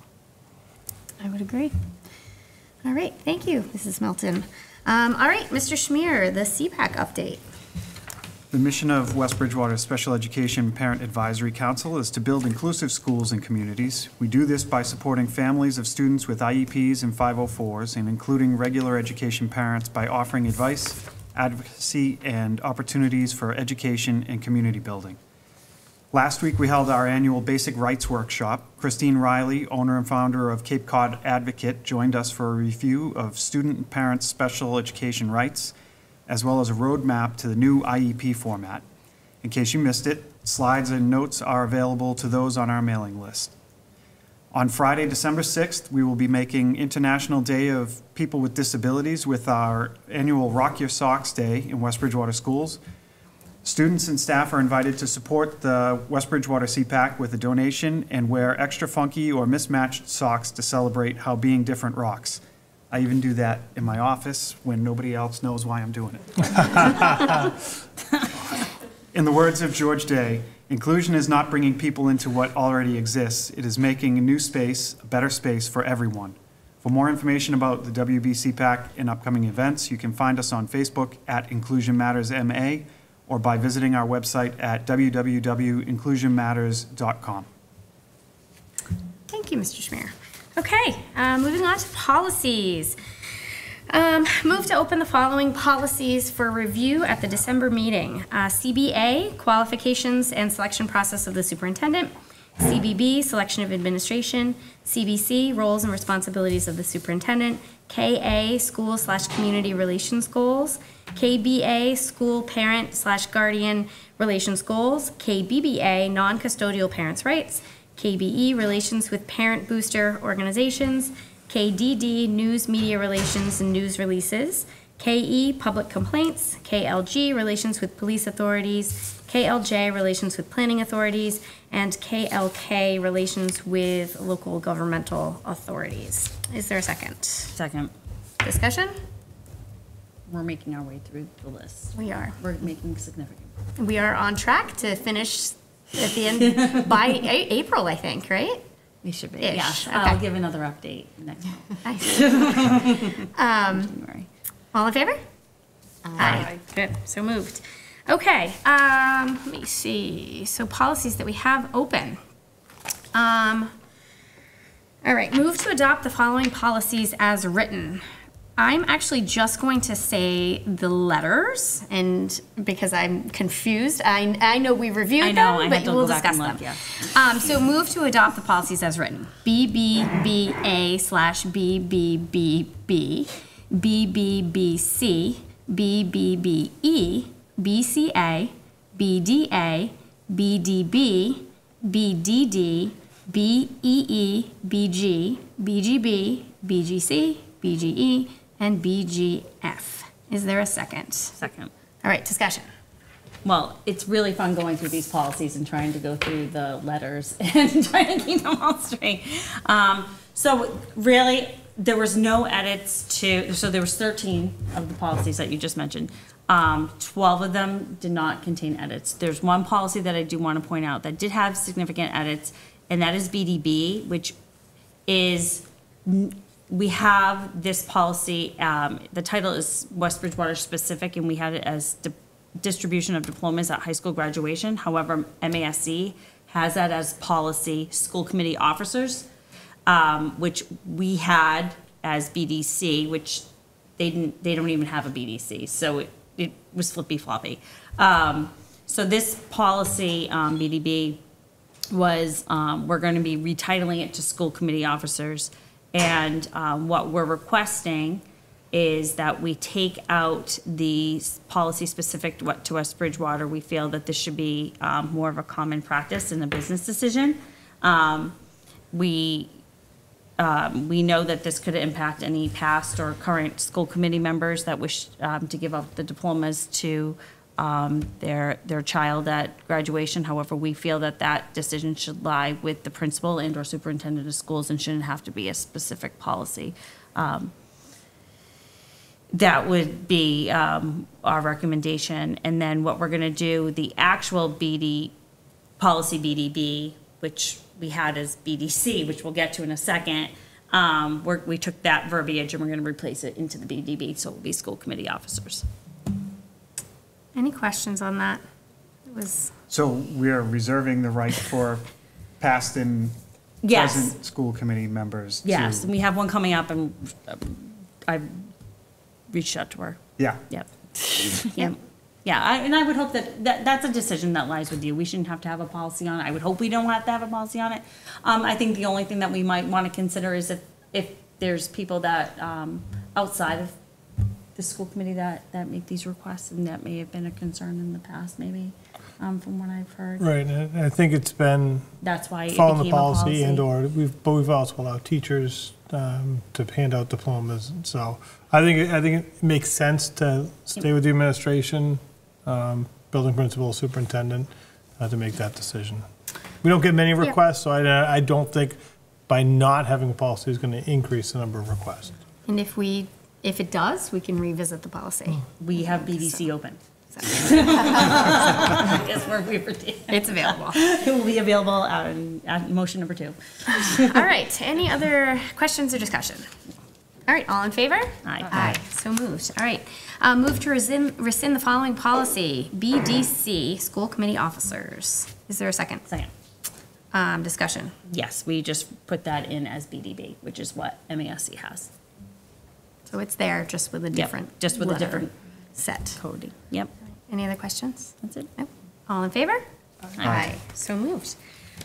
I would agree. All right, thank you, Mrs. Milton. All right, Mr. Schmier, the CPAC update. The mission of West Bridgewater Special Education Parent Advisory Council is to build inclusive schools and communities. We do this by supporting families of students with IEPs and 504s and including regular education parents by offering advice, advocacy, and opportunities for education and community building. Last week, we held our annual Basic Rights Workshop. Christine Riley, owner and founder of Cape Cod Advocate, joined us for a review of student and parents' special education rights, as well as a roadmap to the new IEP format. In case you missed it, slides and notes are available to those on our mailing list. On Friday, December 6th, we will be making International Day of People with Disabilities with our annual Rock Your Socks Day in West Bridgewater schools. Students and staff are invited to support the West Bridgewater CPAC with a donation and wear extra funky or mismatched socks to celebrate how being different rocks. I even do that in my office when nobody else knows why I'm doing it. In the words of George Day, inclusion is not bringing people into what already exists. It is making a new space, a better space for everyone. For more information about the WB CPAC and upcoming events, you can find us on Facebook at Inclusion Matters MA or by visiting our website at www.inclusionmatters.com. Thank you, Mr. Schmier. Okay, moving on to policies. Move to open the following policies for review at the December meeting. CBA, qualifications and selection process of the superintendent. CBB, selection of administration. CBC, roles and responsibilities of the superintendent. KA, school/community relations goals. KBA, school parent/guardian relations goals. KBBA, non-custodial parents' rights. KBE, relations with parent booster organizations. KDD, news media relations and news releases. KE, public complaints. KLG, relations with police authorities. KLJ, relations with planning authorities. And KLK, relations with local governmental authorities. Is there a second? Second. Discussion? We're making our way through the list. We are. We're making significant. We are on track to finish at the end by April, I think, right? We should be. Ish. Yeah. Okay. I'll give another update next month. Nice. January. All in favor? Aye. Good. So moved. Okay. Let me see. So policies that we have open. All right. Move to adopt the following policies as written. I'm actually just going to say the letters, and because I'm confused, I know we reviewed them, but we'll discuss them. Yeah. So move to adopt the policies as written. BBBA/BBBB, BBBC, BBBE, BCA, BDA, BDB, BDD, BEE, BG, BGB, BGC, BGE, and BGF. Is there a second? Second. All right, discussion. Well, it's really fun going through these policies and trying to go through the letters and trying to keep them all straight. So really, there was no edits to, so there was 13 of the policies that you just mentioned. 12 of them did not contain edits. There's one policy that I do want to point out that did have significant edits, and that is BDB, which is, we have this policy, the title is West Bridgewater specific, and we had it as distribution of diplomas at high school graduation. However, MASC has that as policy school committee officers, which we had as BDC, which they don't even have a BDC. So it was flippy floppy. So this policy, BDB, was, we're going to be retitling it to school committee officers. And what we're requesting is that we take out the policy specific to West Bridgewater. We feel that this should be more of a common practice and a business decision. We know that this could impact any past or current school committee members that wish to give up the diplomas to their child at graduation. However, we feel that that decision should lie with the principal and/or superintendent of schools and shouldn't have to be a specific policy. That would be our recommendation. And then what we're going to do, the actual policy BDB, which we had as BDC, which we'll get to in a second, we took that verbiage and we're going to replace it into the BDB, so it will be school committee officers. Any questions on that? So we are reserving the right for past and Yes. present school committee members to. Yes, and we have one coming up, and I've reached out to her. Yeah. Yep. Yep. Yeah, and I would hope that's a decision that lies with you. We shouldn't have to have a policy on it. I would hope we don't have to have a policy on it. I think the only thing that we might want to consider is if there's people that, outside of the school committee that make these requests, and that may have been a concern in the past, maybe, from what I've heard. Right, and I think it's been That's why it following became the a policy and/or we've also allowed teachers to hand out diplomas. So I think it makes sense to stay with the administration, building principal, superintendent, to make that decision. We don't get many requests, so I don't think by not having a policy is going to increase the number of requests. And if it does, we can revisit the policy. We have BDC open. I guess It's available. It will be available at motion number 2. All right, any other questions or discussion? All right, all in favor? Aye. Aye, so moved. All right, move to rescind the following policy, BDC, school committee officers. Is there a second? Second. Discussion. Yes, we just put that in as BDB, which is what MASC has. So it's there, just with a different. Just with a different set. coding. Yep. Any other questions? That's it. Nope. All in favor? Aye. So moved.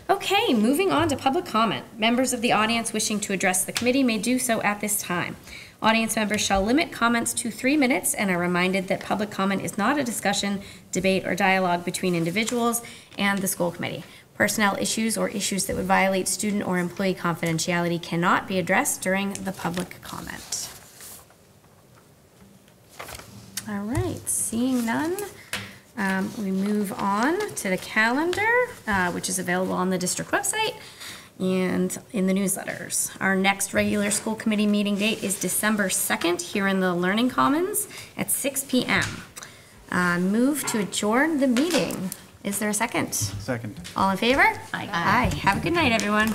Okay, moving on to public comment. Members of the audience wishing to address the committee may do so at this time. Audience members shall limit comments to 3 minutes and are reminded that public comment is not a discussion, debate, or dialogue between individuals and the school committee. Personnel issues or issues that would violate student or employee confidentiality cannot be addressed during the public comment. All right, seeing none, we move on to the calendar, which is available on the district website and in the newsletters. Our next regular school committee meeting date is December 2nd here in the Learning Commons at 6 p.m. Move to adjourn the meeting. Is there a second? Second. All in favor? Aye. Aye. Have a good night, everyone.